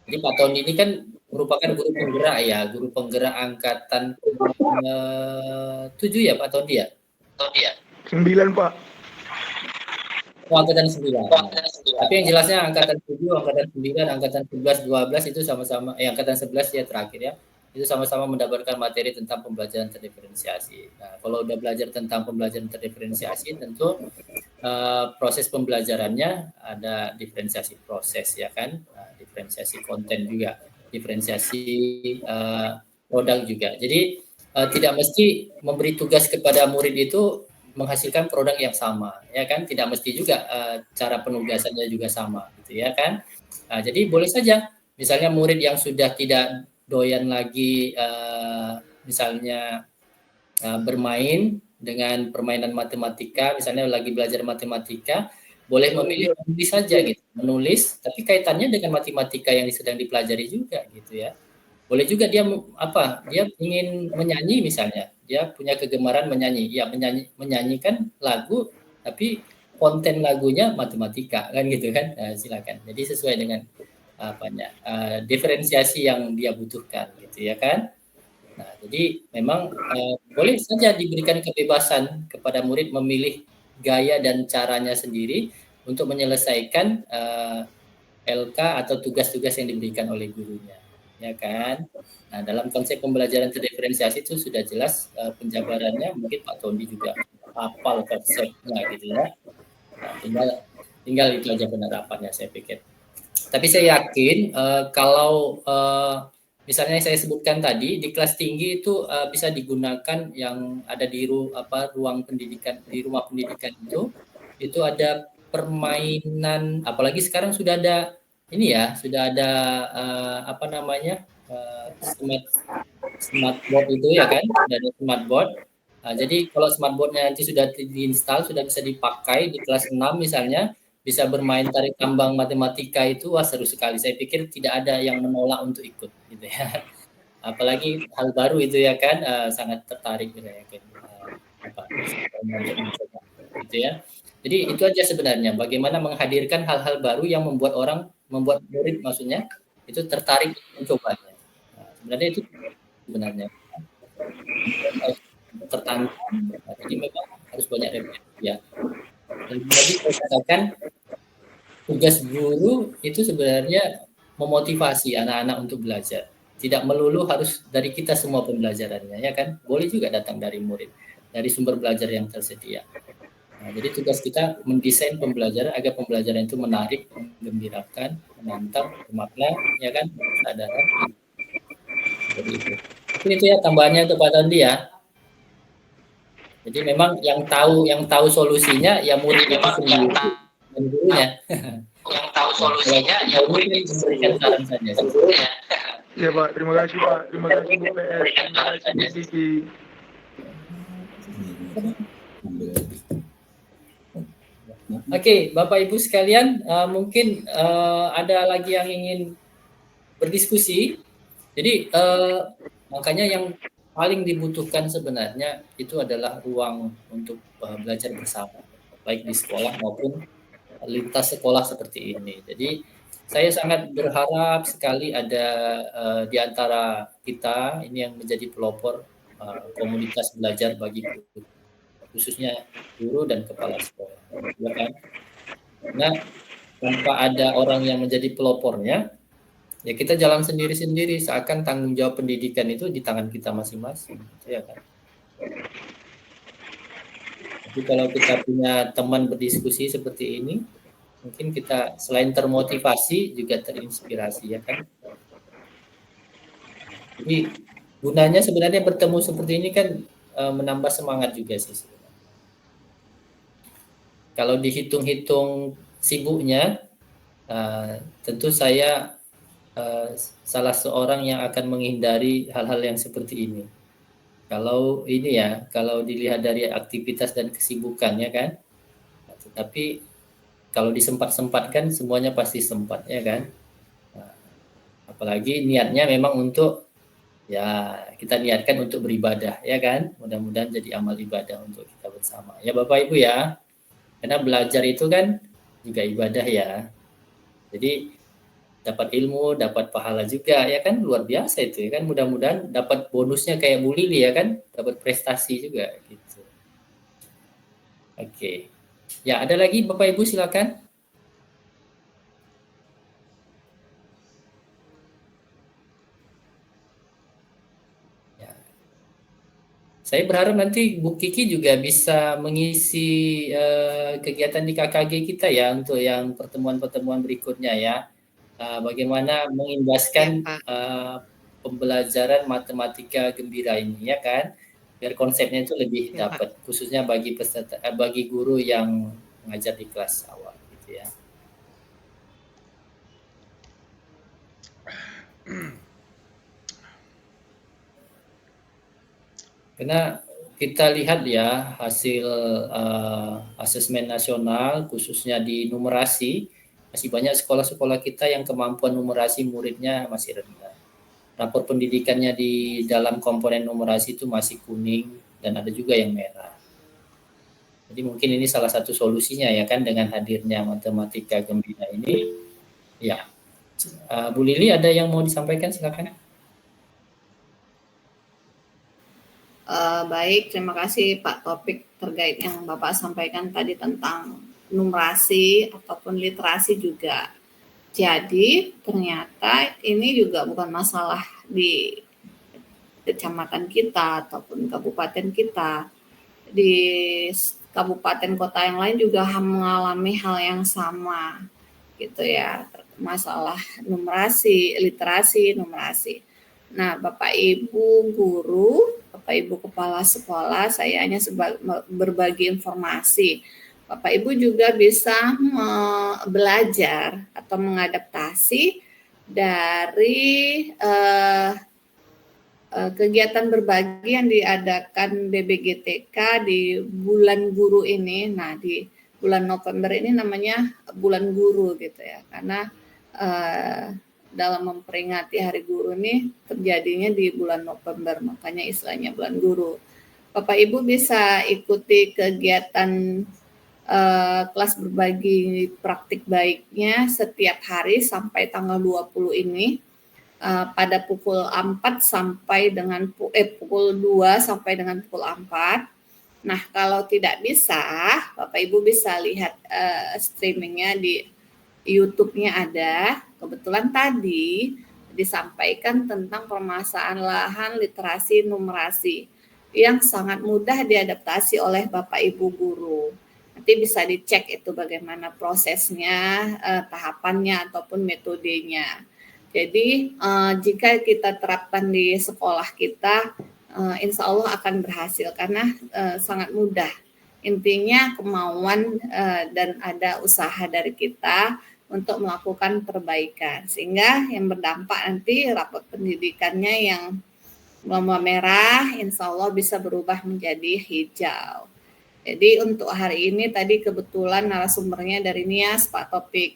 Jadi Pak Tondi ini kan merupakan guru penggerak ya, guru penggerak angkatan 7 ya Pak Tondi ya? 9 Pak. Oh, angkatan 9. Tapi yang jelasnya angkatan 7, angkatan 9, angkatan 11, 12 itu sama-sama, angkatan 11 ya terakhir ya, itu sama-sama mendapatkan materi tentang pembelajaran terdiferensiasi. Nah, kalau udah belajar tentang pembelajaran terdiferensiasi, tentu proses pembelajarannya ada diferensiasi proses ya kan, diferensiasi konten juga, diferensiasi produk juga. Jadi tidak mesti memberi tugas kepada murid itu menghasilkan produk yang sama, ya kan? Tidak mesti juga cara penugasannya juga sama, gitu ya kan? Jadi boleh saja, misalnya murid yang sudah tidak doyan lagi, misalnya bermain dengan permainan matematika, misalnya lagi belajar matematika, boleh memilih menulis saja gitu, menulis, tapi kaitannya dengan matematika yang sedang dipelajari juga, gitu ya. Boleh juga dia dia ingin menyanyi misalnya, dia punya kegemaran menyanyi, ya menyanyikan lagu tapi konten lagunya matematika kan gitu kan, silakan. Jadi sesuai dengan diferensiasi yang dia butuhkan gitu ya kan. Nah, jadi memang boleh saja diberikan kebebasan kepada murid memilih gaya dan caranya sendiri untuk menyelesaikan LK atau tugas-tugas yang diberikan oleh gurunya. Ya kan. Nah, dalam konsep pembelajaran terdiferensiasi itu sudah jelas penjabarannya, mungkin Pak Tondi juga hafal konsepnya gitu ya. Nah, tinggal itu aja penerapannya saya pikir. Tapi saya yakin kalau misalnya saya sebutkan tadi di kelas tinggi itu bisa digunakan yang ada di ruang pendidikan, di rumah pendidikan itu ada permainan, apalagi sekarang sudah ada ini ya, sudah ada smart board itu ya kan, sudah ada smart board. Jadi kalau smart boardnya nanti sudah diinstal, sudah bisa dipakai di kelas 6 misalnya, bisa bermain tarik tambang matematika itu, wah seru sekali. Saya pikir tidak ada yang menolak untuk ikut gitu ya. Apalagi hal baru itu ya kan, sangat tertarik gitu ya kan. Gitu ya. Jadi itu aja sebenarnya, bagaimana menghadirkan hal-hal baru yang membuat murid maksudnya itu tertarik mencobanya. Nah, sebenarnya itu sebenarnya tertantang. Jadi memang harus banyak repetisi ya. Dan lagi saya katakan tugas guru itu sebenarnya memotivasi anak-anak untuk belajar. Tidak melulu harus dari kita semua pembelajarannya ya kan. Boleh juga datang dari murid, dari sumber belajar yang tersedia. Nah, jadi tugas kita mendesain pembelajaran agar pembelajaran itu menarik, menggembirakan, menantang, bermakna, ya kan, kesadaran. Jadi itu. Mungkin itu ya tambahannya untuk Pak Tondi ya. Jadi memang yang tahu solusinya ya murid itu sendiri dan gurunya. Yang tahu solusinya ya murid itu memberikan saran saja. Ya Pak, terima kasih Pak, terima kasih Bu PS, terima kasih Bu Kiki. Oke, Bapak Ibu sekalian, mungkin ada lagi yang ingin berdiskusi. Jadi makanya yang paling dibutuhkan sebenarnya itu adalah ruang untuk belajar bersama, baik di sekolah maupun lintas sekolah seperti ini. Jadi saya sangat berharap sekali ada di antara kita ini yang menjadi pelopor komunitas belajar bagi guru, khususnya guru dan kepala sekolah, ya kan? Nah, tanpa ada orang yang menjadi pelopornya, ya kita jalan sendiri-sendiri, seakan tanggung jawab pendidikan itu di tangan kita masing-masing, ya kan? Jadi kalau kita punya teman berdiskusi seperti ini, mungkin kita selain termotivasi juga terinspirasi, ya kan? Jadi gunanya sebenarnya bertemu seperti ini kan menambah semangat juga sih. Kalau dihitung-hitung sibuknya, tentu saya salah seorang yang akan menghindari hal-hal yang seperti ini. Kalau ini ya, kalau dilihat dari aktivitas dan kesibukannya kan, tetapi kalau disempat-sempatkan semuanya pasti sempat, ya kan? Nah, apalagi niatnya memang untuk, ya kita niatkan untuk beribadah, ya kan? Mudah-mudahan jadi amal ibadah untuk kita bersama. Ya Bapak Ibu ya, karena belajar itu kan juga ibadah ya. Jadi dapat ilmu, dapat pahala juga, ya kan? Luar biasa itu, ya kan? Mudah-mudahan dapat bonusnya kayak Bu Lili, ya kan? Dapat prestasi juga gitu. Oke. Ya, ada lagi Bapak Ibu silakan. Ya. Saya berharap nanti Bu Kiki juga bisa mengisi kegiatan di KKG kita ya untuk yang pertemuan-pertemuan berikutnya ya. Bagaimana mengimbaskan Ya, Pak. pembelajaran matematika gembira ini, ya kan? Biar konsepnya itu lebih Ya, Pak. dapat, khususnya bagi peserta, bagi guru yang mengajar di kelas awal gitu ya. Karena kita lihat ya hasil asesmen nasional khususnya di numerasi, masih banyak sekolah-sekolah kita yang kemampuan numerasi muridnya masih rendah. Rapor pendidikannya di dalam komponen numerasi itu masih kuning dan ada juga yang merah. Jadi mungkin ini salah satu solusinya ya kan dengan hadirnya matematika gembira ini. Ya, Bu Lili ada yang mau disampaikan silakan. Baik, terima kasih Pak Topik terkait yang Bapak sampaikan tadi tentang numerasi ataupun literasi juga. Jadi ternyata ini juga bukan masalah di kecamatan kita ataupun kabupaten kita. Di kabupaten kota yang lain juga mengalami hal yang sama gitu ya. Masalah numerasi, literasi, numerasi. Nah, Bapak Ibu guru, Bapak Ibu kepala sekolah, saya hanya berbagi informasi. Bapak Ibu juga bisa belajar atau mengadaptasi dari kegiatan berbagi yang diadakan BBGTK di bulan guru ini. Nah, di bulan November ini namanya bulan guru gitu ya, karena dalam memperingati Hari Guru ini terjadinya di bulan November, makanya istilahnya bulan guru. Bapak Ibu bisa ikuti kegiatan kelas berbagi praktik baiknya setiap hari sampai tanggal 20 ini pada pukul 4 sampai dengan pukul 2 sampai dengan pukul 4. Nah, kalau tidak bisa, Bapak Ibu bisa lihat streamingnya di YouTube-nya ada. Kebetulan tadi disampaikan tentang permasalahan literasi numerasi yang sangat mudah diadaptasi oleh Bapak Ibu guru. Nanti bisa dicek itu bagaimana prosesnya, tahapannya ataupun metodenya. Jadi jika kita terapkan di sekolah kita, insya Allah akan berhasil karena sangat mudah. Intinya kemauan dan ada usaha dari kita untuk melakukan perbaikan, sehingga yang berdampak nanti rapot pendidikannya yang merah insya Allah bisa berubah menjadi hijau. Jadi untuk hari ini tadi kebetulan narasumbernya dari NIAS Pak Topik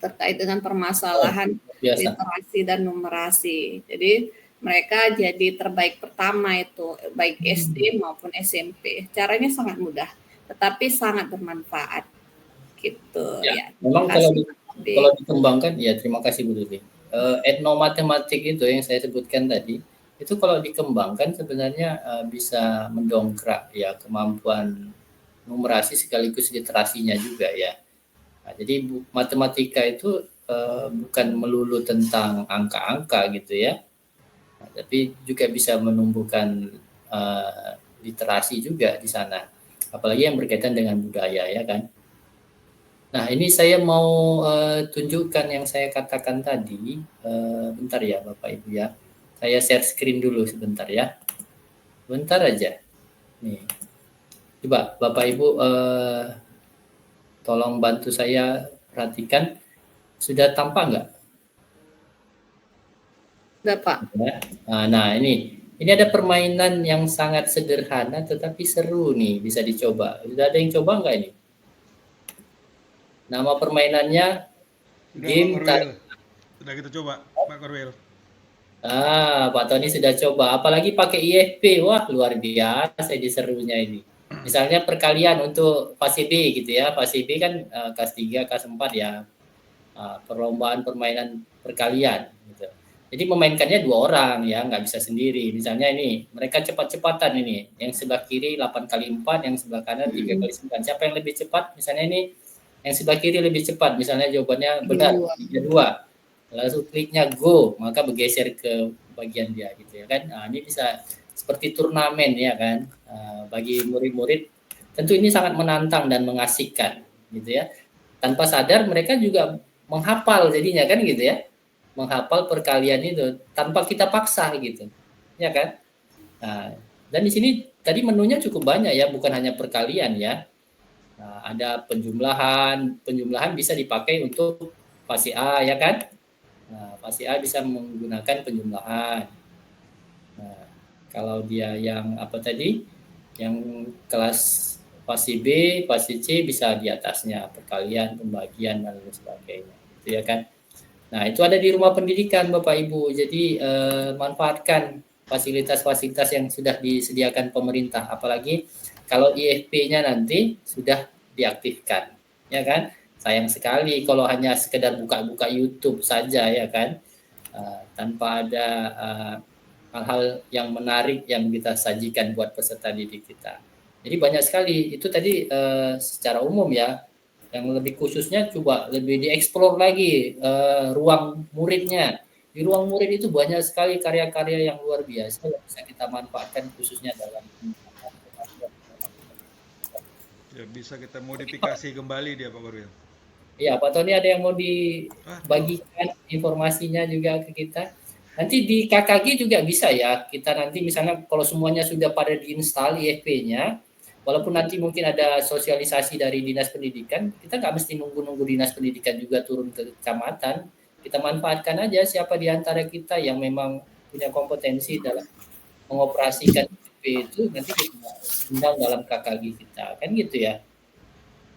terkait dengan permasalahan literasi dan numerasi. Jadi mereka jadi terbaik pertama itu baik SD maupun SMP. Caranya sangat mudah, tetapi sangat bermanfaat. Gitu ya. Memang kalau dikembangkan ya, terima kasih Bu Lili. Etnomatematik itu yang saya sebutkan tadi, itu kalau dikembangkan sebenarnya bisa mendongkrak ya kemampuan numerasi sekaligus literasinya juga ya. Nah, jadi matematika itu bukan melulu tentang angka-angka gitu ya, nah, tapi juga bisa menumbuhkan literasi juga di sana, apalagi yang berkaitan dengan budaya ya kan. Nah, ini saya mau tunjukkan yang saya katakan tadi. Bentar ya Bapak Ibu ya. Saya share screen dulu sebentar ya. Bentar aja. Nih. Coba Bapak Ibu tolong bantu saya perhatikan. Sudah tampak nggak? Sudah Pak. Nah, ini ada permainan yang sangat sederhana tetapi seru nih, bisa dicoba. Sudah ada yang coba nggak ini? Nama permainannya Sudah game Pak Korwil. Sudah kita coba Pak Korwil. Pak Tony sudah coba, apalagi pakai IFP, wah luar biasa ini serunya ini. Misalnya perkalian untuk fase B gitu ya, fase B kan kelas 3, kelas 4 ya, perlombaan permainan perkalian gitu. Jadi memainkannya 2 orang ya, nggak bisa sendiri. Misalnya ini, mereka cepat-cepatan ini, yang sebelah kiri 8 kali 4, yang sebelah kanan 3 kali 9. Siapa yang lebih cepat? Misalnya ini, yang sebelah kiri lebih cepat, misalnya jawabannya benar, 3-2. Langsung kliknya go, maka bergeser ke bagian dia gitu ya kan. Ini bisa seperti turnamen ya kan. Bagi murid-murid tentu ini sangat menantang dan mengasihkan gitu ya. Tanpa sadar mereka juga menghafal jadinya kan gitu ya. Menghafal perkalian itu tanpa kita paksa gitu. Ya kan? Dan di sini tadi menunya cukup banyak ya, bukan hanya perkalian ya. Ada penjumlahan bisa dipakai untuk fase A ya kan. Fase A bisa menggunakan penjumlahan. Kalau dia yang apa tadi, yang kelas fase B, fase C bisa di atasnya perkalian, pembagian dan lain sebagainya, gitu ya kan. Nah itu ada di rumah pendidikan Bapak Ibu. Jadi manfaatkan fasilitas-fasilitas yang sudah disediakan pemerintah. Apalagi kalau IFP-nya nanti sudah diaktifkan, ya kan. Sayang sekali kalau hanya sekedar buka-buka YouTube saja ya kan, tanpa ada hal-hal yang menarik yang kita sajikan buat peserta didik kita. Jadi banyak sekali itu tadi secara umum ya, yang lebih khususnya coba lebih dieksplor lagi ruang muridnya. Di ruang murid itu banyak sekali karya-karya yang luar biasa yang bisa kita manfaatkan khususnya dalam ya, bisa kita modifikasi kembali dia Pak Korwil. Iya, Pak Tony ada yang mau dibagikan informasinya juga ke kita? Nanti di KKG juga bisa ya, kita nanti misalnya kalau semuanya sudah pada diinstal IFP-nya, walaupun nanti mungkin ada sosialisasi dari Dinas Pendidikan, kita nggak mesti nunggu-nunggu Dinas Pendidikan juga turun ke kecamatan, kita manfaatkan aja siapa di antara kita yang memang punya kompetensi dalam mengoperasikan IFP itu, nanti kita undang dalam KKG kita, kan gitu ya.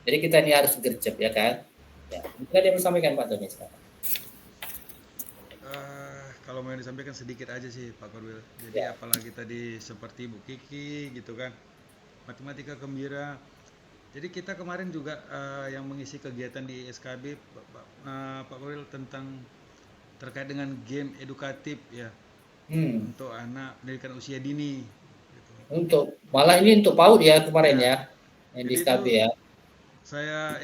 Jadi kita ini harus gercep ya kan. Ya, mungkin ada yang disampaikan Pak Tony sekarang. Kalau mau disampaikan sedikit aja sih Pak Korwil. Jadi apalagi tadi seperti Bu Kiki gitu kan, matematika gembira. Jadi kita kemarin juga yang mengisi kegiatan di SKB Pak Korwil tentang terkait dengan game edukatif ya untuk anak pendidikan usia dini. Gitu. Untuk malah ini untuk PAUD ya kemarin ya, yang di SKB ya. Saya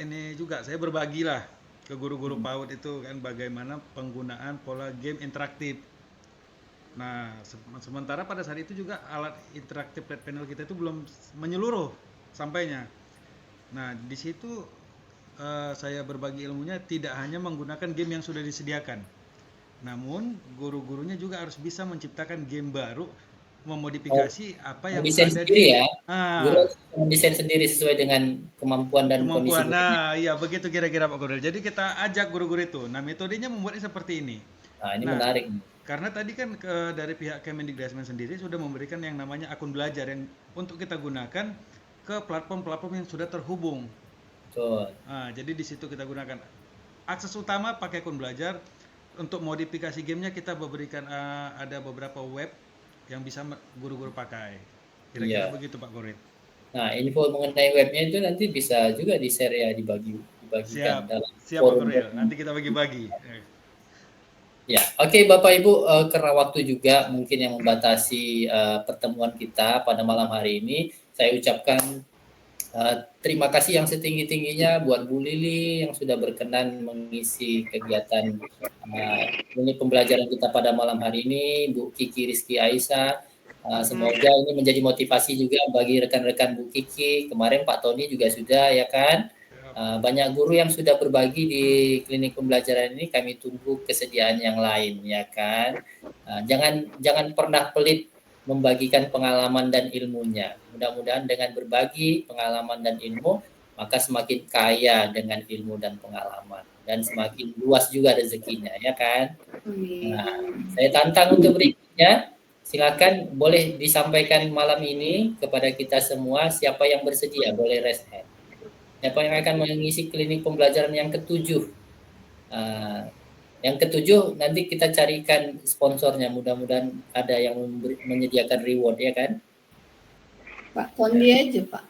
berbagi lah ke guru-guru PAUD itu kan bagaimana penggunaan pola game interaktif. Nah, sementara pada saat itu juga alat interaktif flat panel kita itu belum menyeluruh sampainya. Nah, di situ saya berbagi ilmunya tidak hanya menggunakan game yang sudah disediakan. Namun, guru-gurunya juga harus bisa menciptakan game baru, memodifikasi apa yang desain ada sendiri ya. Guru mendesain sendiri sesuai dengan kemampuan kondisi. Nah, iya begitu kira-kira Pak Korwil. Jadi kita ajak guru-guru itu. Nah, metodenya membuatnya seperti ini. Nah, ini menarik. Karena tadi kan dari pihak Kemendikbudrismen sendiri sudah memberikan yang namanya akun belajar yang untuk kita gunakan ke platform-platform yang sudah terhubung. Betul. Nah, jadi di situ kita gunakan. Akses utama pakai akun belajar. Untuk modifikasi gamenya kita berikan ada beberapa web yang bisa guru-guru pakai. Kira-kira begitu Pak Korwil. Nah, info mengenai webnya itu nanti bisa juga di-share ya, dibagikan dalam forum. Siap, nanti kita bagi-bagi. Ya, oke Bapak Ibu, karena waktu juga mungkin yang membatasi pertemuan kita pada malam hari ini, saya ucapkan terima kasih yang setinggi-tingginya buat Bu Lili yang sudah berkenan mengisi kegiatan ini pembelajaran kita pada malam hari ini, Bu Kiki Rizky Aisyah. Semoga ini menjadi motivasi juga bagi rekan-rekan Bu Kiki. Kemarin Pak Tony juga sudah ya kan. Banyak guru yang sudah berbagi di klinik pembelajaran ini, kami tunggu kesediaan yang lain ya kan. Jangan pernah pelit membagikan pengalaman dan ilmunya. Mudah-mudahan dengan berbagi pengalaman dan ilmu, maka semakin kaya dengan ilmu dan pengalaman. Dan semakin luas juga rezekinya, ya kan? Nah, saya tantang untuk berikutnya. Silakan boleh disampaikan malam ini kepada kita semua, siapa yang bersedia, boleh raise hand. Siapa yang akan mengisi klinik pembelajaran yang ke-7? Yang ke-7 nanti kita carikan sponsornya, mudah-mudahan ada yang menyediakan reward ya kan. Pak Tondi aja Pak.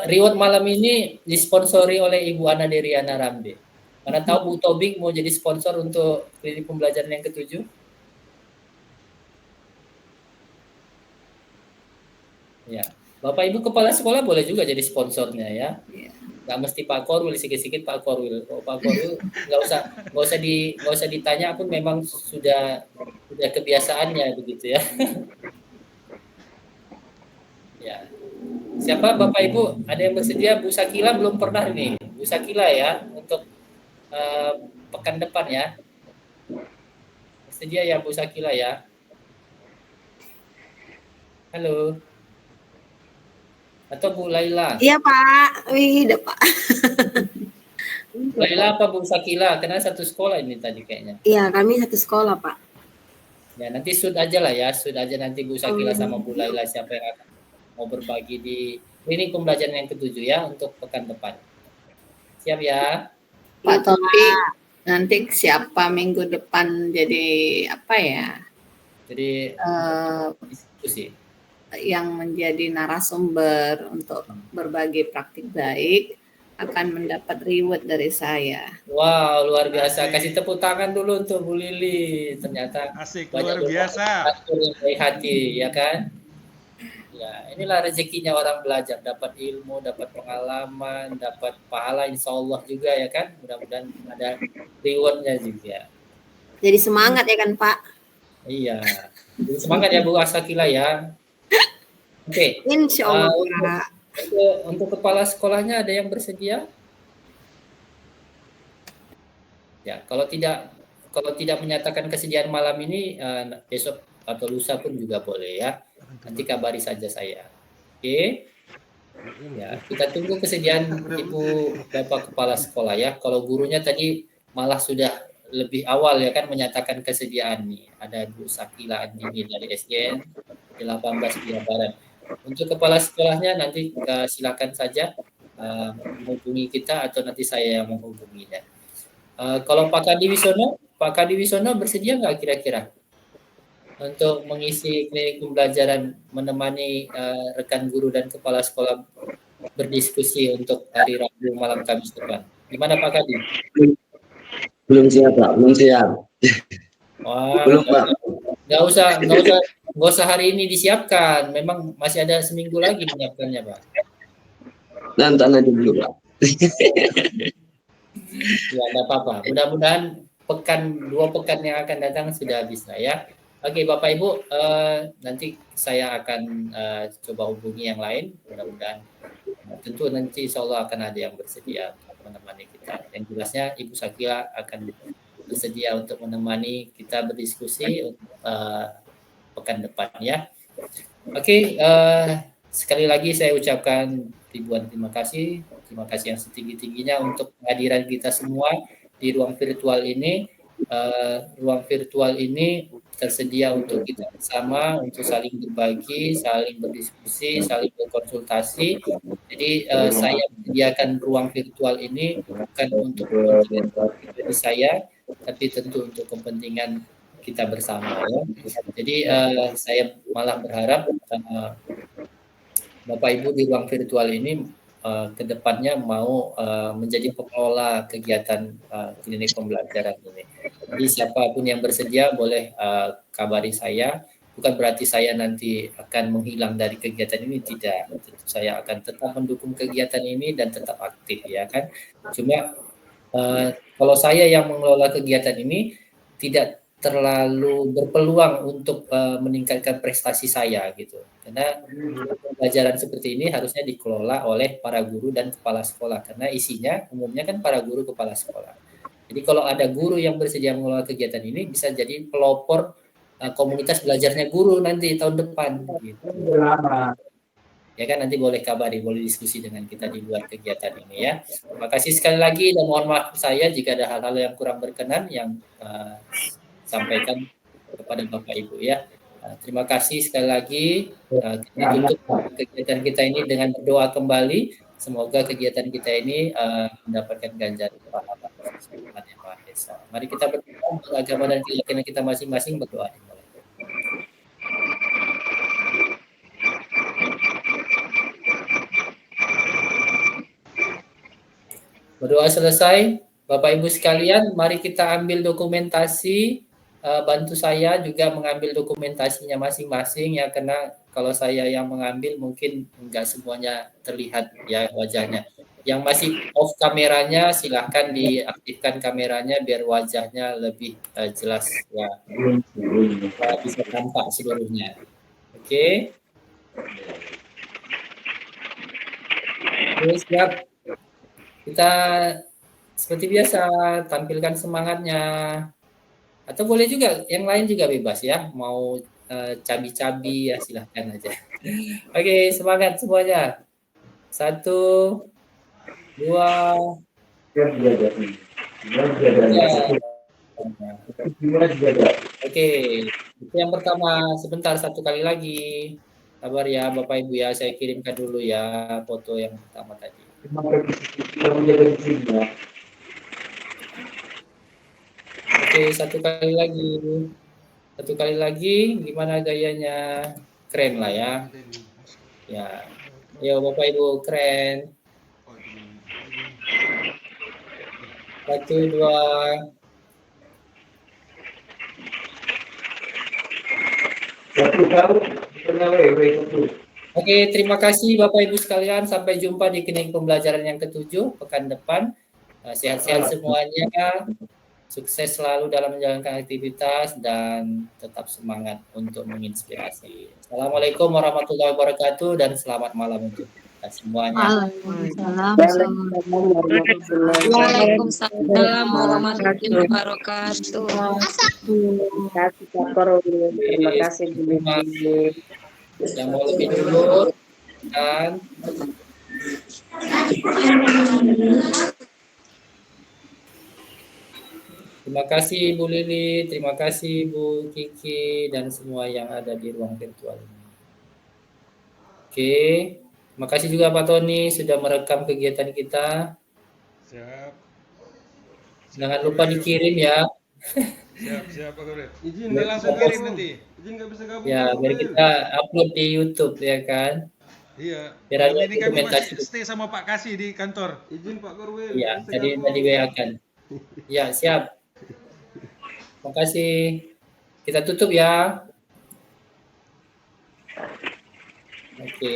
Reward malam ini disponsori oleh Ibu Ana Deriana Rambe. Mana tahu Bu Tobing mau jadi sponsor untuk klinik pembelajaran yang ke-7? Ya, Bapak Ibu kepala sekolah boleh juga jadi sponsornya ya. Iya. Nggak mesti Pak Korwil, sikit-sikit Pak Korwil. Oh, Pak Korwil nggak usah ditanya pun memang sudah kebiasaannya begitu ya. Ya. Siapa Bapak Ibu? Ada yang bersedia? Bu Sakila belum pernah nih. Bu Sakila ya untuk pekan depan ya. Bersedia ya Bu Sakila ya. Halo. Atau Bu Laila? Iya Pak, udah Pak. Laila apa Bu Sakila? Karena satu sekolah ini tadi kayaknya. Iya, kami satu sekolah Pak. Ya nanti sud aja lah ya, sud aja nanti Bu Sakila sama Bu Laila siapa yang akan mau berbagi di klinik pembelajaran yang ke-7 ya untuk pekan depan. Siap ya? Pak Topi, nanti siapa minggu depan jadi apa ya? Jadi diskusi. Yang menjadi narasumber untuk berbagi praktik baik akan mendapat reward dari saya. Wow, luar biasa. Kasih tepuk tangan dulu untuk Bu Lili. Ternyata Asik, banyak luar biasa. yang baik hati, ya kan? Ya, inilah rezekinya orang belajar, dapat ilmu, dapat pengalaman, dapat pahala insya Allah juga ya kan. Mudah-mudahan ada rewardnya juga. Jadi semangat ya kan Pak? Iya. Jadi semangat ya Bu Asakila ya. Oke. Insya Allah Pak. Untuk kepala sekolahnya ada yang bersedia? Ya, kalau tidak menyatakan kesediaan malam ini besok atau lusa pun juga boleh ya. Nanti kabari saja saya. Oke. Ya, kita tunggu kesediaan Ibu Bapak kepala sekolah ya. Kalau gurunya tadi malah sudah lebih awal ya kan menyatakan kesediaan nih. Ada Bu Sakila Andini dari SDN 18 Bia Barat. Untuk kepala sekolahnya nanti silakan saja menghubungi kita atau nanti saya yang menghubunginya. Kalau Pak Kadi Wisono bersedia nggak kira-kira untuk mengisi klinik pembelajaran menemani rekan guru dan kepala sekolah berdiskusi untuk hari Rabu malam Kamis depan? Gimana Pak Kadi? Belum siap Pak, belum siap. Wah, belum Pak. Nggak usah hari ini disiapkan. Memang masih ada seminggu lagi menyiapkannya Pak. Nanti aja dulu Pak. Ya, nggak apa-apa. Mudah-mudahan 2 pekan yang akan datang sudah bisa ya. Oke, Bapak Ibu, nanti saya akan coba hubungi yang lain. Mudah-mudahan tentu nanti insya Allah akan ada yang bersedia untuk menemani kita. Yang jelasnya Ibu Sakila akan bersedia untuk menemani kita berdiskusi untuk pekan depan ya. Oke, sekali lagi saya ucapkan ribuan terima kasih yang setinggi-tingginya untuk kehadiran kita semua di ruang virtual ini. Ruang virtual ini tersedia untuk kita bersama, untuk saling berbagi, saling berdiskusi, saling berkonsultasi. Jadi saya menyediakan ruang virtual ini bukan untuk kepentingan pribadi saya, tapi tentu untuk kepentingan kita bersama ya. Jadi saya malah berharap Bapak Ibu di ruang virtual ini kedepannya mau menjadi pengelola kegiatan klinik pembelajaran ini. Jadi siapapun yang bersedia boleh kabari saya. Bukan berarti saya nanti akan menghilang dari kegiatan ini, tidak. Tentu saya akan tetap mendukung kegiatan ini dan tetap aktif ya kan. Cuma kalau saya yang mengelola kegiatan ini tidak terlalu berpeluang untuk meningkatkan prestasi saya gitu. Karena pembelajaran seperti ini harusnya dikelola oleh para guru dan kepala sekolah karena isinya umumnya kan para guru kepala sekolah. Jadi kalau ada guru yang bersedia mengelola kegiatan ini bisa jadi pelopor komunitas belajarnya guru nanti tahun depan gitu. Ya kan nanti boleh kabari, boleh diskusi dengan kita di luar kegiatan ini ya. Terima kasih sekali lagi dan mohon maaf saya jika ada hal-hal yang kurang berkenan yang sampaikan kepada Bapak Ibu ya. Terima kasih sekali lagi. Kita tutup kegiatan kita ini dengan berdoa kembali. Semoga kegiatan kita ini mendapatkan ganjaran pahala dari Tuhan Yang Maha Esa. Mari kita berdoa untuk agama dan keyakinan kita masing-masing, berdoa dimulai. Berdoa selesai, Bapak Ibu sekalian, mari kita ambil dokumentasi. Bantu saya juga mengambil dokumentasinya masing-masing ya, karena kalau saya yang mengambil mungkin enggak semuanya terlihat ya wajahnya. Yang masih off kameranya silahkan diaktifkan kameranya biar wajahnya lebih jelas ya, bisa tampak seluruhnya. Oke. Oke, siap. Kita seperti biasa tampilkan semangatnya. Atau boleh juga yang lain juga bebas ya, mau cabi-cabi ya silahkan aja. Oke, semangat semuanya. 1, 2, 3. Oke, itu yang pertama. Sebentar, satu kali lagi. Sabar ya Bapak Ibu ya, saya kirimkan dulu ya foto yang pertama tadi. Oke, satu kali lagi. Satu kali lagi, gimana gayanya? Keren lah ya. Ya, yo Bapak Ibu keren. 1, 2. Oke, terima kasih Bapak Ibu sekalian. Sampai jumpa di klinik pembelajaran yang ke-7 pekan depan. Sehat-sehat semuanya. Sukses selalu dalam menjalankan aktivitas dan tetap semangat untuk menginspirasi. Assalamualaikum warahmatullahi wabarakatuh dan selamat malam untuk kita semuanya. Waalaikumsalam warahmatullahi wabarakatuh. Terima kasih Bu Lili. Yang mau lebih dulu dan terima kasih Bu Lili, terima kasih Bu Kiki dan semua yang ada di ruang virtual ini. Oke, terima kasih juga Pak Tony sudah merekam kegiatan kita. Siap. Jangan lupa dikirim ya. Siap Pak Korwil. Izin nggak langsung kirim nanti. Izin nggak bisa gabung. Ya, biar kita upload di YouTube ya kan. Iya. Biar ada Ini kami dokumentasi. masih stay sama Pak Kasih di kantor. Izin Pak Korwil. Iya, tadi WA kan. Ya, siap. Terima kasih. Kita tutup ya. Oke.